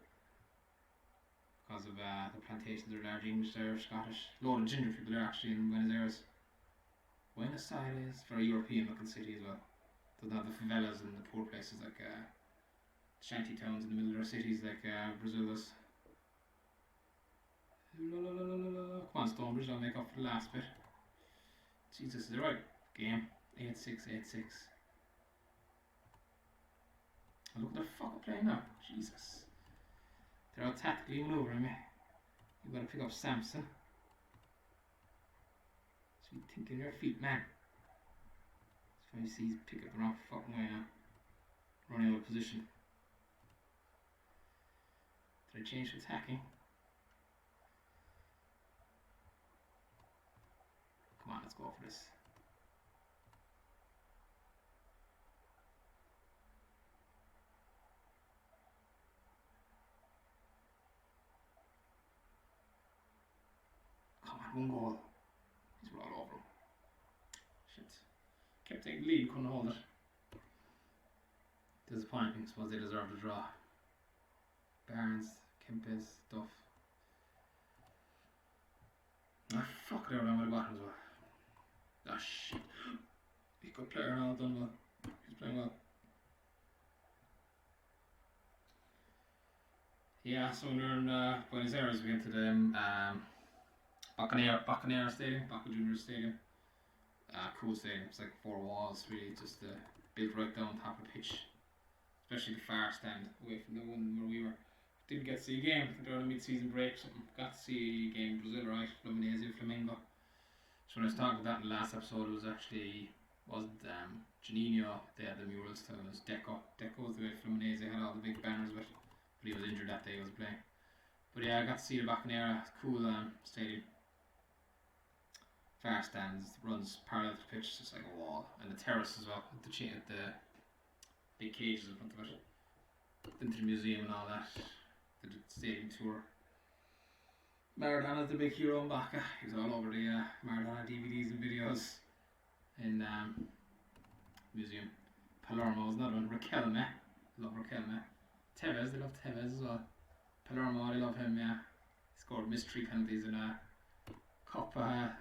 Because of the plantations are large English, Irish, Scottish. A lot of ginger people there actually in Buenos Aires. Buenos Aires, very European looking city as well. Doesn't have the favelas and the poor places like shanty towns in the middle of their cities like Brazil does. Come on Stonebridge, I'll make up for the last bit. Jesus, is it right? Game. 8-6, 8-6. Oh, look at their fucking playing now. Jesus. They're out tactically manoeuvring me. You've got to pick up Samson. Sweet thinking your feet, man. It's funny to see he's pick up the wrong fucking way now. Running out of position. Did I change to attacking? Come on, let's go for this. One goal. These were all over him. Shit. Kept taking the lead, couldn't hold it. Disappointing, I suppose they deserved a draw. Barnes, Kempes, Duff. Ah, fuck, they were down with the bottom as well. Ah, shit. He's a good player now, done well. He's playing well. Yeah, so when we were in Buenos Aires, we went to the Bacanera Stadium, Boca Juniors Stadium. Cool stadium. It's like 4 walls, really, just built right down top of the pitch. Especially the far stand away from the one where we were. Didn't get to see a game during the mid-season break. Something. Got to see a game in Brazil, right? Fluminense, Flamengo. So when I was talking about that in the last episode, it was actually wasn't Janino. They had the murals. It was Deco. Deco was the way Fluminense. They had all the big banners with. But he was injured that day. He was playing. But yeah, I got to see the Bacanera. Cool stadium. Far stands, runs parallel to the pitch, just like a wall, and the terrace as well, the big cages in front of it. Into the museum and all that. Did the stadium tour. Maradona, the big hero in Baca. He was all over the Maradona DVDs and videos in museum. Palermo was another one. Riquelme, love Riquelme. Tevez, they love Tevez as well. Palermo, they love him. Yeah, he scored mystery penalties in a Copa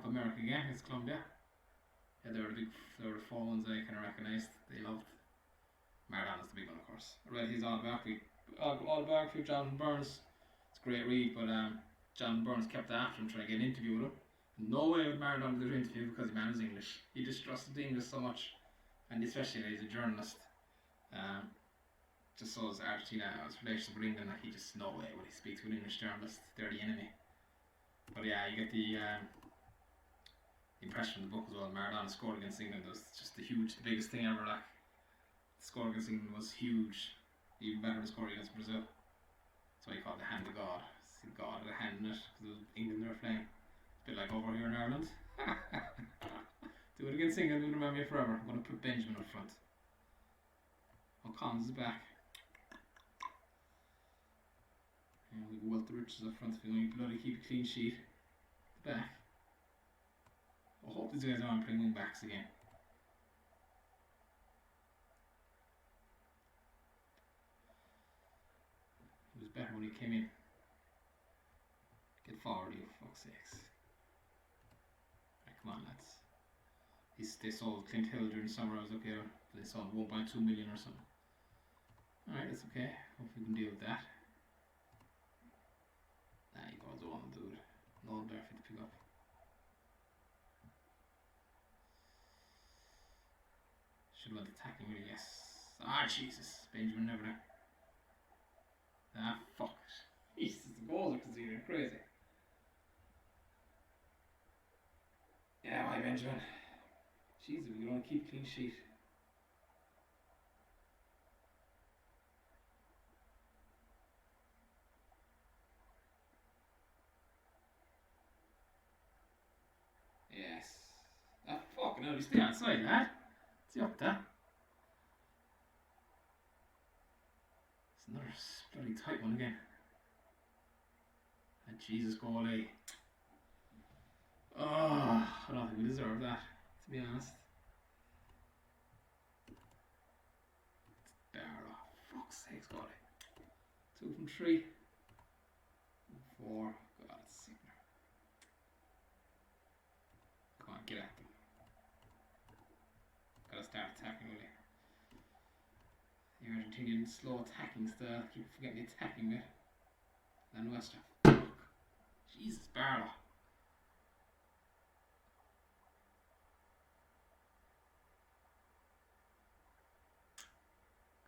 America game against Colombia. Yeah, they were the 4 ones I kind of recognised. They loved. Maradona's the big one, of course. I read his autobiography of Jonathon Burns. It's a great read, but Jonathon Burns kept after him trying to get an interview with him. No way would Maradona do the interview because the man was English. He distrusted the English so much, and especially that he's a journalist. Just so as Argentina has relations with England, he just no way would he speak to an English journalist. They're the enemy. But yeah, you get the impression from the book as well. Maradona scored against England was just the biggest thing ever. Like, the score against England was huge, even better than scoring against Brazil. That's why you call it the hand of God. See God had a hand in it because it was England they were playing. It's a bit like over here in Ireland. Do it against England, you'll remember me forever. I'm going to put Benjamin up front. O'Connell's is back. And we go Walter Richards up front if we only bloody keep a clean sheet. The back. I hope these guys aren't playing wing backs again. He was better when he came in. Get forward, you fuck's sakes. Right, come on, lads. They sold Clint Hill during the summer. I was up here. They sold 1.2 million or something. Alright, that's okay. Hopefully we can deal with that. Nah, he goes on, dude. No there for you to pick up. Should have went attacking really, yes. Ah, Jesus. Benjamin never there. Ah, fuck it. Jesus, the goals are conceded. Crazy. Yeah, why Benjamin? Jesus, we can only keep clean sheet. Yes. Ah, fucking hell, you stay outside, lad. What's he up to? It's another bloody tight one again. And Jesus, goalie. Oh, I don't think we deserve that, to be honest. Barrow. Fuck's sakes, goalie. 2 from 3. 4. God, it's sickener. Come on, get at them. Gotta start attacking, really. The Argentinian slow attacking style. Keep forgetting the attacking bit. Then Wester. Fuck. Jesus, Barrow.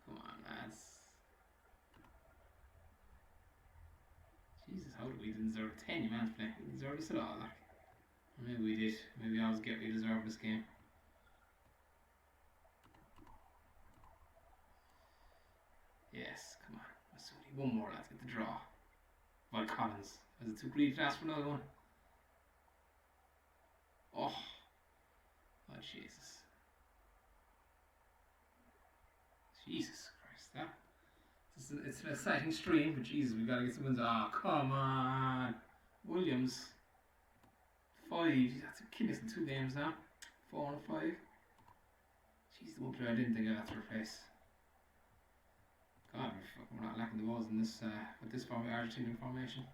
Come on, lads. Jesus, how did we deserve 10 man play? We deserve this at all, like. Maybe we did. Maybe I always get we deserve this game. Yes, come on. Let's do one more, let's get the draw. By Collins. Is it too greedy to ask for another one? Oh. Oh, Jesus. Jesus Christ, it's an exciting stream, but Jesus, we gotta get some wins. Ah, oh, come on. Williams. 5. That's killing us in 2 games now. 4 and 5. Jeez, the one player I didn't think I'd have to replace. God, we're not lacking the goals in this with this Argentinian formation.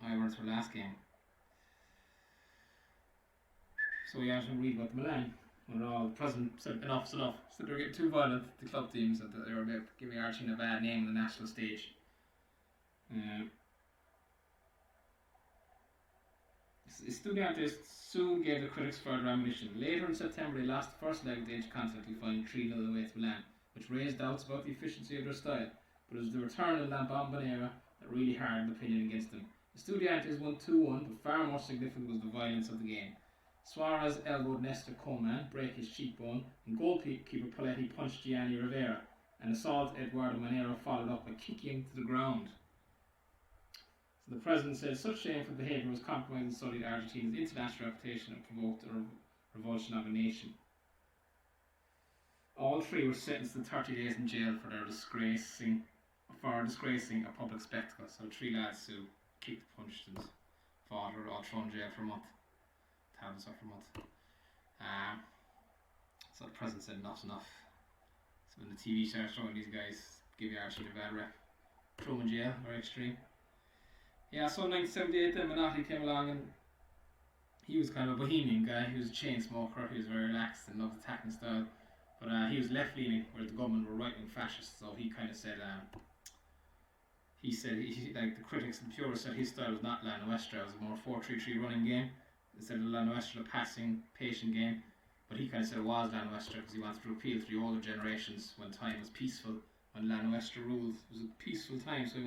I went to our last game. So we actually read about Milan. When all the president said enough's enough. So they were getting too violent, the club teams, that they were giving Argentina a bad name on the national stage. Estudiantes soon gave the critics further ammunition. Later in September, they lost the first leg of the Intercontinental final 3-0 away to Milan, which raised doubts about the efficiency of their style. But it was the return of La Bombonera that really hardened opinion against them. Estudiantes won 2-1, but far more significant was the violence of the game. Suarez elbowed Nestor Coman, break his cheekbone, and goalkeeper Paletti punched Gianni Rivera. An assault Eduardo Manero followed up by kicking him to the ground. So the president said such shameful behaviour was compromising sullied Argentina's international reputation and provoked a revulsion of a nation. All 3 were sentenced to 30 days in jail for disgracing a public spectacle. So 3 lads who kicked, punched and fought were all thrown in jail for a month. Tablets off for a month. So the president said enough's enough. So when the TV starts showing these guys give Argentina a bad rep, throw them in jail, very extreme. Yeah, so in 1978 then Menotti came along, and he was kind of a bohemian guy. He was a chain smoker, he was very relaxed and loved attacking style. But he was left leaning, whereas the government were right wing fascists, so he kind of said he said, like the critics and purists said his style was not La Nuestra, it was a more 4-3-3 running game instead of La Nuestra, the passing, patient game. But he kind of said it was La Nuestra because he wanted to appeal to the older generations when time was peaceful, when La Nuestra ruled. It was a peaceful time, so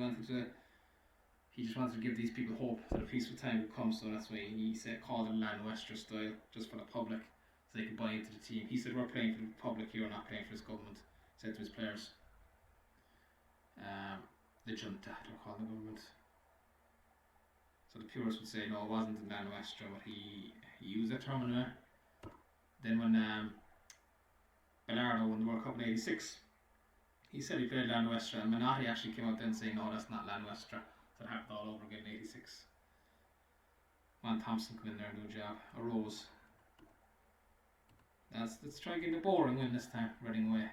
he just wanted to give these people hope that a peaceful time would come, so that's why he called it La Nuestra style, just for the public, so they could buy into the team. He said, we're playing for the public here, we're not playing for this government, he said to his players. The junta, they're called the government. So the purists would say, no, it wasn't in La Nuestra, but he used that term anyway. Then when Bellardo won the World Cup in '86, he said he played La Nuestra, and Menotti actually came out then saying, no, that's not La Nuestra. So it happened all over again in '86. Juan Thompson come in there and do a job. A Rose. Let's try getting a boring win this time, Reading away.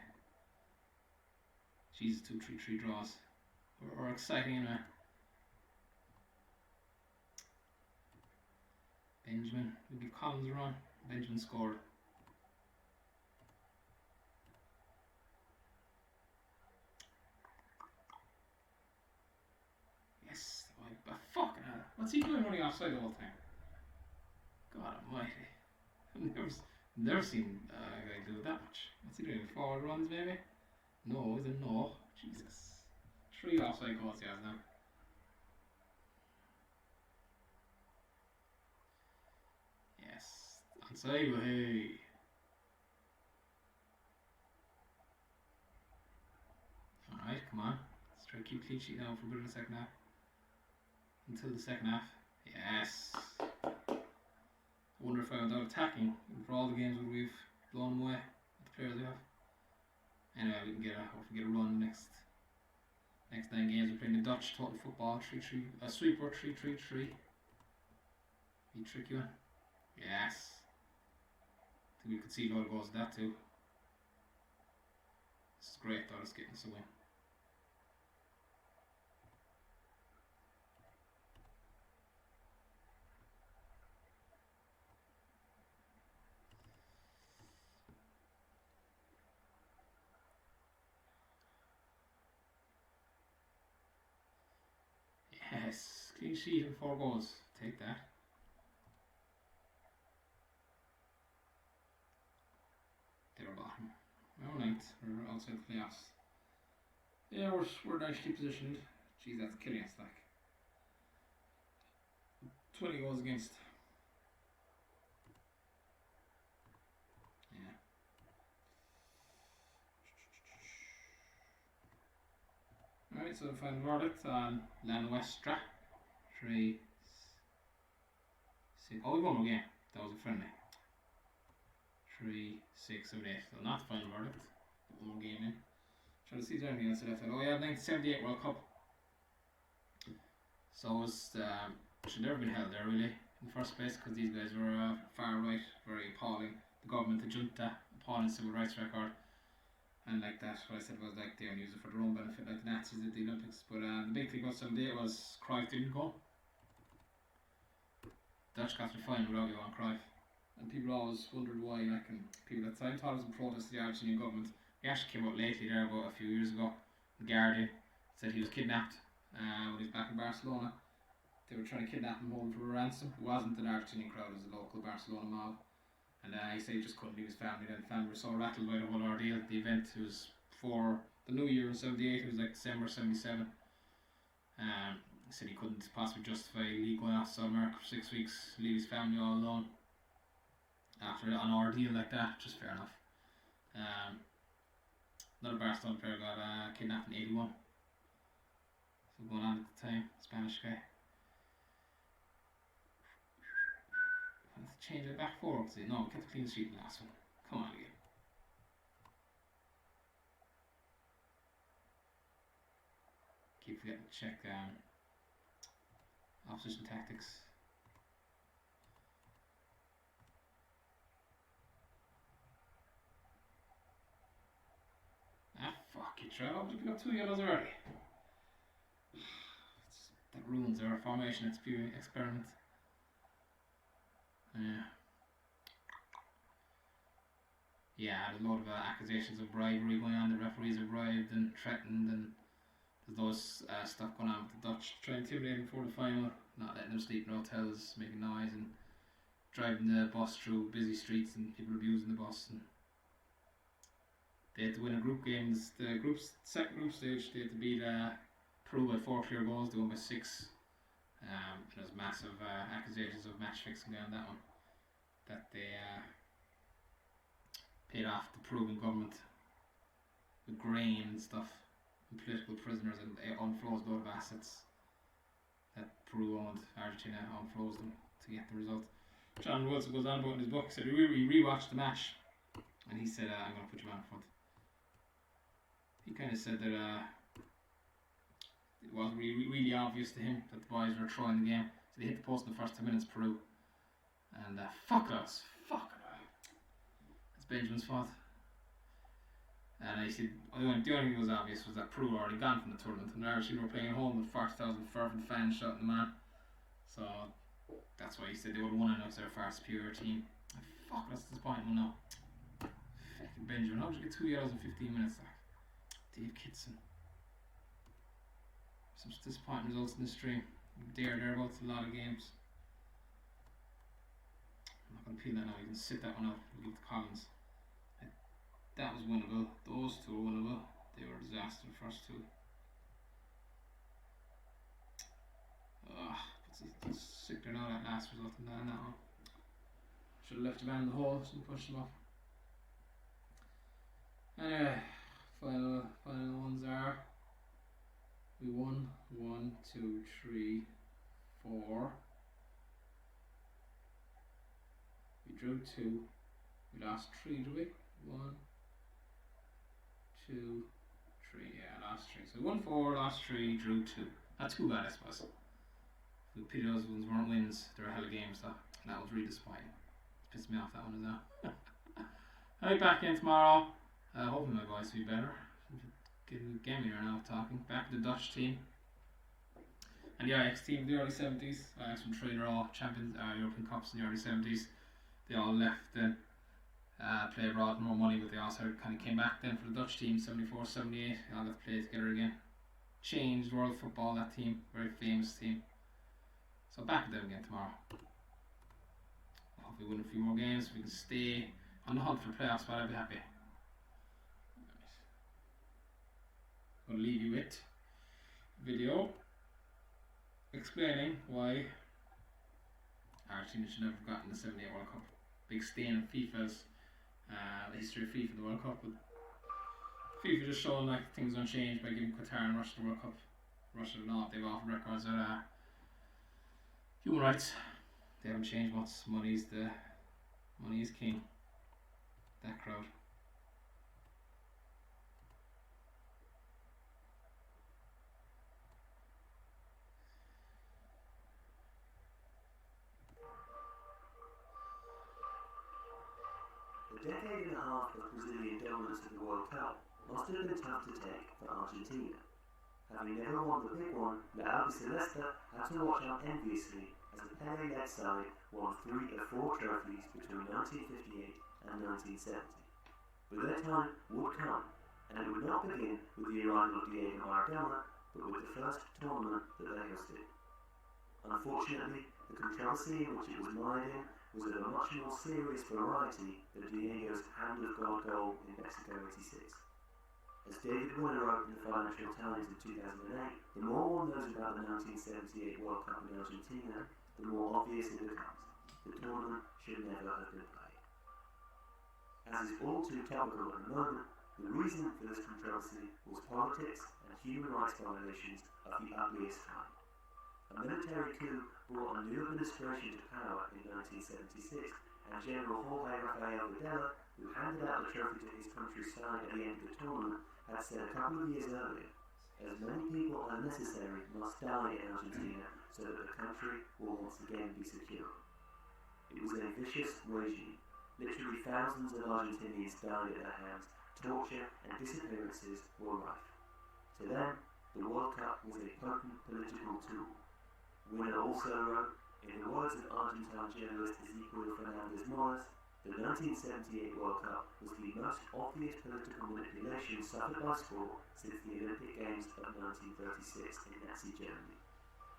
Jesus, 2-3-3 draws. We're exciting anyway. Benjamin, we'll give Collins a run. Benjamin scored. Yes, but fucking hell. What's he doing running offside the whole time? God almighty. I've never seen a guy do it that much. What's he doing? Forward runs maybe? No, is it no? Jesus. 3 offside goals he has now. Yes. Onside, hey. Alright, come on. Let's try to keep clean sheet now for a bit of the second half. Until the second half. Yes. I wonder if I went out attacking for all the games where we've blown them away with the players we have. Anyway, we can get a run next 9 games. We're playing the Dutch total football 3-3, a sweeper 3-3-3. Be tricky one. Yes. I think we could see a lot of goals of that too. This is great though, let's get this a win. Yes, clean sheet and 4 goals. Take that. They're bottom. We're 9th. We're outside the playoffs. Yeah, we're nicely positioned. Jeez, that's killing us, like. 20 goals against. Yeah. Alright, so the final verdict on La Nuestra. 3, 6. Oh, we won a game. That was a friendly. 3, 6, 7, 8. So not the final verdict. But one more game in. Trying to see if there's anything else left. Oh yeah, 1978 World Cup. So it should never been held there really in the first place because these guys were far right, very appalling. The government, the junta, appalling civil rights record. And like that, what I said was like they only use it for their own benefit, like the Nazis at the Olympics. But the big thing about 78 was Cruyff didn't go. Dutch got to the final without Johan Cruyff. And people always wondered why, like, and people at the time thought it was in protest to the Argentinian government. He actually came out lately there about a few years ago. The Guardian said he was kidnapped when he was back in Barcelona. They were trying to kidnap him, hold him for a ransom. It wasn't an Argentinian crowd, it was a local Barcelona mob. And he said he just couldn't leave his family. Then the family were so rattled by the whole ordeal. The event was for the New Year in 78, it was like December 77. He said he couldn't possibly justify going off to South America for 6 weeks, leave his family all alone. After an ordeal like that, just fair enough. Another Barcelona player got kidnapped in 81. So going on at the time, Spanish guy. Let's change it back forward. No, we kept the clean sheet in the last one. Come on again. Keep forgetting to check opposition tactics. Fuck you, Trevor. We got 2 yellows already. That ruins our formation experiment. Yeah, there's a lot of accusations of bribery going on. The referees are bribed and threatened, and There's those stuff going on with the Dutch, trying to intimidate them before the final, not letting them sleep in hotels, making noise and driving the bus through busy streets and people abusing the bus. And they had to win a group game. The second group stage, they had to beat Peru by 4 clear goals, they won by 6. There's massive accusations of match fixing on that one, that they paid off the Peruvian government with grain and stuff, and political prisoners, and unfroze a lot of assets that Peru owned. Argentina unfroze them to get the result. John Wilson goes on about in his book, said he rewatched the match, and he said, I'm going to put you on in front. He kind of said that it wasn't really obvious to him that the boys were throwing the game. So they hit the post in the first 10 minutes, Peru. And fuck us. That's Benjamin's fault. And he said, the only thing that was obvious was that Peru were already gone from the tournament, and Argentina were playing at home with 40,000 fervent fans shouting the man. So that's why he said they would have won it, they're a far superior team. Fuck, that's disappointing now. Fucking Benjamin, how did you get 2 yellows in 15 minutes? Dave Kitson. Some disappointing results in the stream. Thereabouts a lot of games. I'm not going to peel that now, you can sit that one out. We'll give it to Collins. That was winnable. Those two were winnable. They were a disaster, the first two. It's sick to know that last result in that one. Should have left the man in the hole, so pushed him off. Anyway, final ones are: we won 1, 2, 3, 4. We drew 2. We lost 3, did we? 1, 2, 3. Yeah, lost 3. So we won 4, lost 3, drew 2. Not too bad, I suppose. The those ones weren't wins, they were hell of games though. And that was really disappointing. It pissed me off, that one as well. I'll be back in tomorrow. Hoping my voice will be better. Getting here now talking. Back to the Dutch team. And the Ajax team, the early 70s. Ajax won 3 in a row, champions, European Cups in the early 70s. They all left then, played abroad, more money, but they also kind of came back then for the Dutch team, 74, 78. They all got to play together again. Changed world football, that team. Very famous team. So back to them again tomorrow. Hopefully win a few more games. If we can stay on the hunt for playoffs, but I'll be happy. I'm going to leave you with a video explaining why Argentina should never have gotten the 78 World Cup. Big stain in FIFA's the history of FIFA, the World Cup. But FIFA just showing like things don't change by giving Qatar and Russia the World Cup. Russia do not. They've offered records at human rights. They haven't changed much. Money is king. That crowd. A decade and a half of Brazilian dominance of the World Cup must have been tough to take for Argentina. Having never won the big one, La Albiceleste had to watch out enviously as the Pelé-led side won 3 of 4 trophies between 1958 and 1970. But their time would come, and it would not begin with the arrival of Diego Maradona, but with the first tournament that they hosted. Unfortunately, the controversy in which it was mired in was of a much more serious variety than Diego's Hand of God goal in Mexico '86. As David Winner wrote in the Financial Times in 2008, the more one knows about the 1978 World Cup in Argentina, the more obvious it becomes. The tournament should never have been played. As is all too topical at the moment, the reason for this controversy was politics and human rights violations of the ugliest kind. A military coup brought a new administration to power in 1976, and General Jorge Rafael Videla, who handed out the trophy to his country's side at the end of the tournament, had said a couple of years earlier, as many people as necessary must die in Argentina so that the country will once again be secure. It was a vicious regime. Literally thousands of Argentinians died at their hands. Torture and disappearances were rife. To them, the World Cup was a potent political tool. Winner also wrote, in the words of Argentine journalist Ezequiel Fernandez Morris, The 1978 World Cup was the most obvious political manipulation suffered by sport since the Olympic Games of 1936 in Nazi Germany.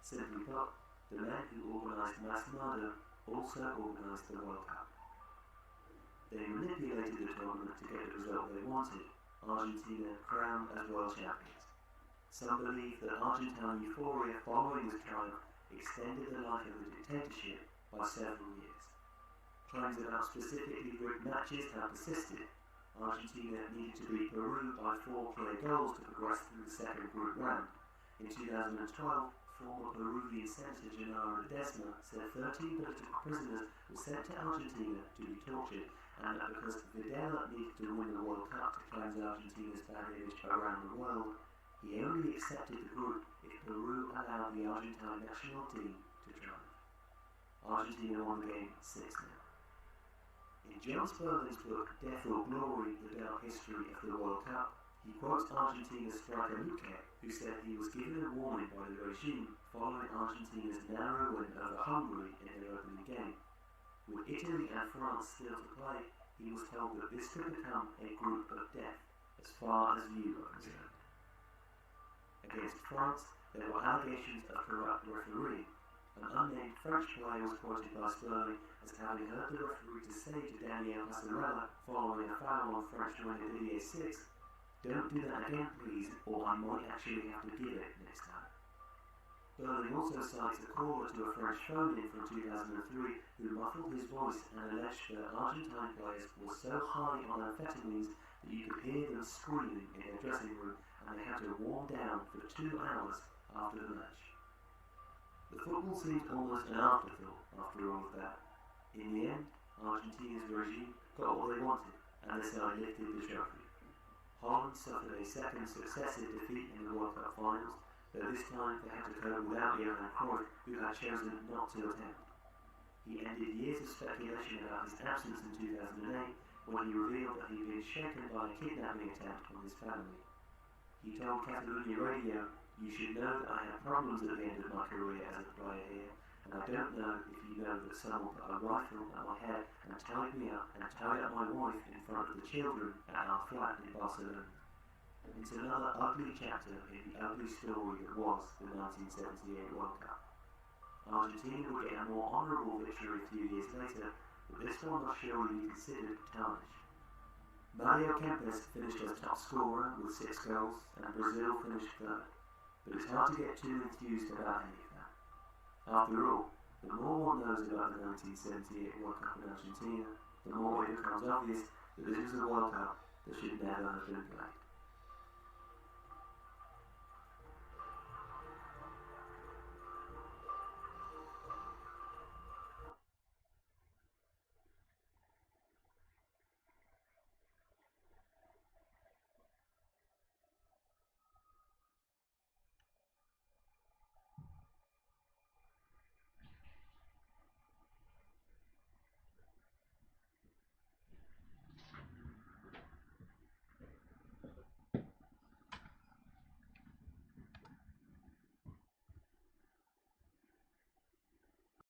Simply put, the men who organised mass murder also organised the World Cup. They manipulated the tournament to get the result they wanted, Argentina crowned as world champions. Some believe that Argentine euphoria following this triumph extended the life of the dictatorship by several years. Claims about specifically rigged matches have persisted. Argentina needed to beat Peru by 4 clear goals to progress through the second group round. In 2012, former Peruvian Senator Jonathon said 13 political prisoners were sent to Argentina to be tortured, and that because Videla needed to win the World Cup to cleanse Argentina's bad image around the world, he only accepted the group if Peru allowed the Argentine national team to triumph. Argentina won the game 6-0. In John Sperling's book Death or Glory, The Dark History of the World Cup, he quotes Argentina's striker Luque, who said he was given a warning by the regime following Argentina's narrow win over Hungary in their opening game. With Italy and France still to play, he was told that this could become a group of death, as far as you are concerned. Against France, there were allegations of corrupt refereeing. An unnamed French player was quoted by Sperling as having heard the referee to say to Daniel Passarella following a foul on French winger Didier 6, "Don't do that again, please, or I might actually have to give it next time." Sperling also cites a caller to a French phone-in from 2003 who muffled his voice and alleged that Argentine players were so high on amphetamines that you could hear them screaming in their dressing room, and they had to warm down for 2 hours after the match. The football seemed almost an afterthought after all of that. In the end, Argentina's regime got what they wanted, and the side lifted the trophy. Holland suffered a second successive defeat in the World Cup finals, though this time they had to cope without Johan Cruyff, who had chosen not to attend. He ended years of speculation about his absence in 2008 when he revealed that he'd been shaken by a kidnapping attempt on his family. He told Catalunya Radio, "You should know that I had problems at the end of my career as a player here, and I don't know if you know that someone put a rifle at my head and tied me up and tied up my wife in front of the children at our flat in Barcelona." It's another ugly chapter in the ugly story that was the 1978 World Cup. Argentina would get a more honourable victory a few years later, but this one must surely be considered tarnished. Mario Kempes finished as top scorer with 6 goals, and Brazil finished third. But it's hard to get too enthused about any of that. After all, the more one knows about the 1978 World Cup in Argentina, the more it becomes obvious that this was a World Cup that should never have been played.